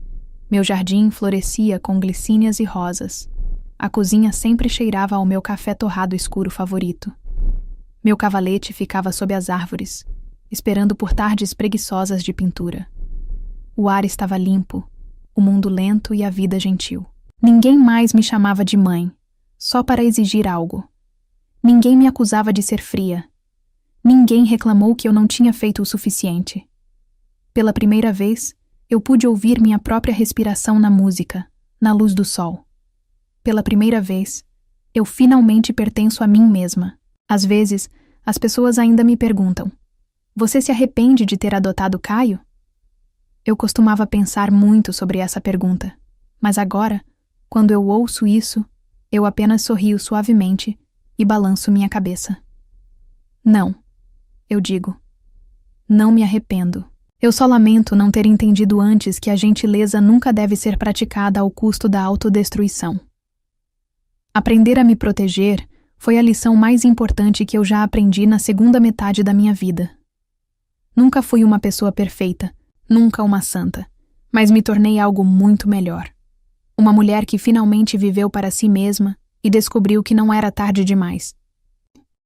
Meu jardim florescia com glicínias e rosas. A cozinha sempre cheirava ao meu café torrado escuro favorito. Meu cavalete ficava sob as árvores, esperando por tardes preguiçosas de pintura. O ar estava limpo, o mundo lento e a vida gentil. Ninguém mais me chamava de mãe, só para exigir algo. Ninguém me acusava de ser fria. Ninguém reclamou que eu não tinha feito o suficiente. Pela primeira vez, eu pude ouvir minha própria respiração na música, na luz do sol. Pela primeira vez, eu finalmente pertenço a mim mesma. Às vezes, as pessoas ainda me perguntam: você se arrepende de ter adotado Caio? Eu costumava pensar muito sobre essa pergunta, mas agora, quando eu ouço isso, eu apenas sorrio suavemente e balanço minha cabeça. Não, eu digo. Não me arrependo. Eu só lamento não ter entendido antes que a gentileza nunca deve ser praticada ao custo da autodestruição. Aprender a me proteger foi a lição mais importante que eu já aprendi na segunda metade da minha vida. Nunca fui uma pessoa perfeita, nunca uma santa, mas me tornei algo muito melhor. Uma mulher que finalmente viveu para si mesma e descobriu que não era tarde demais.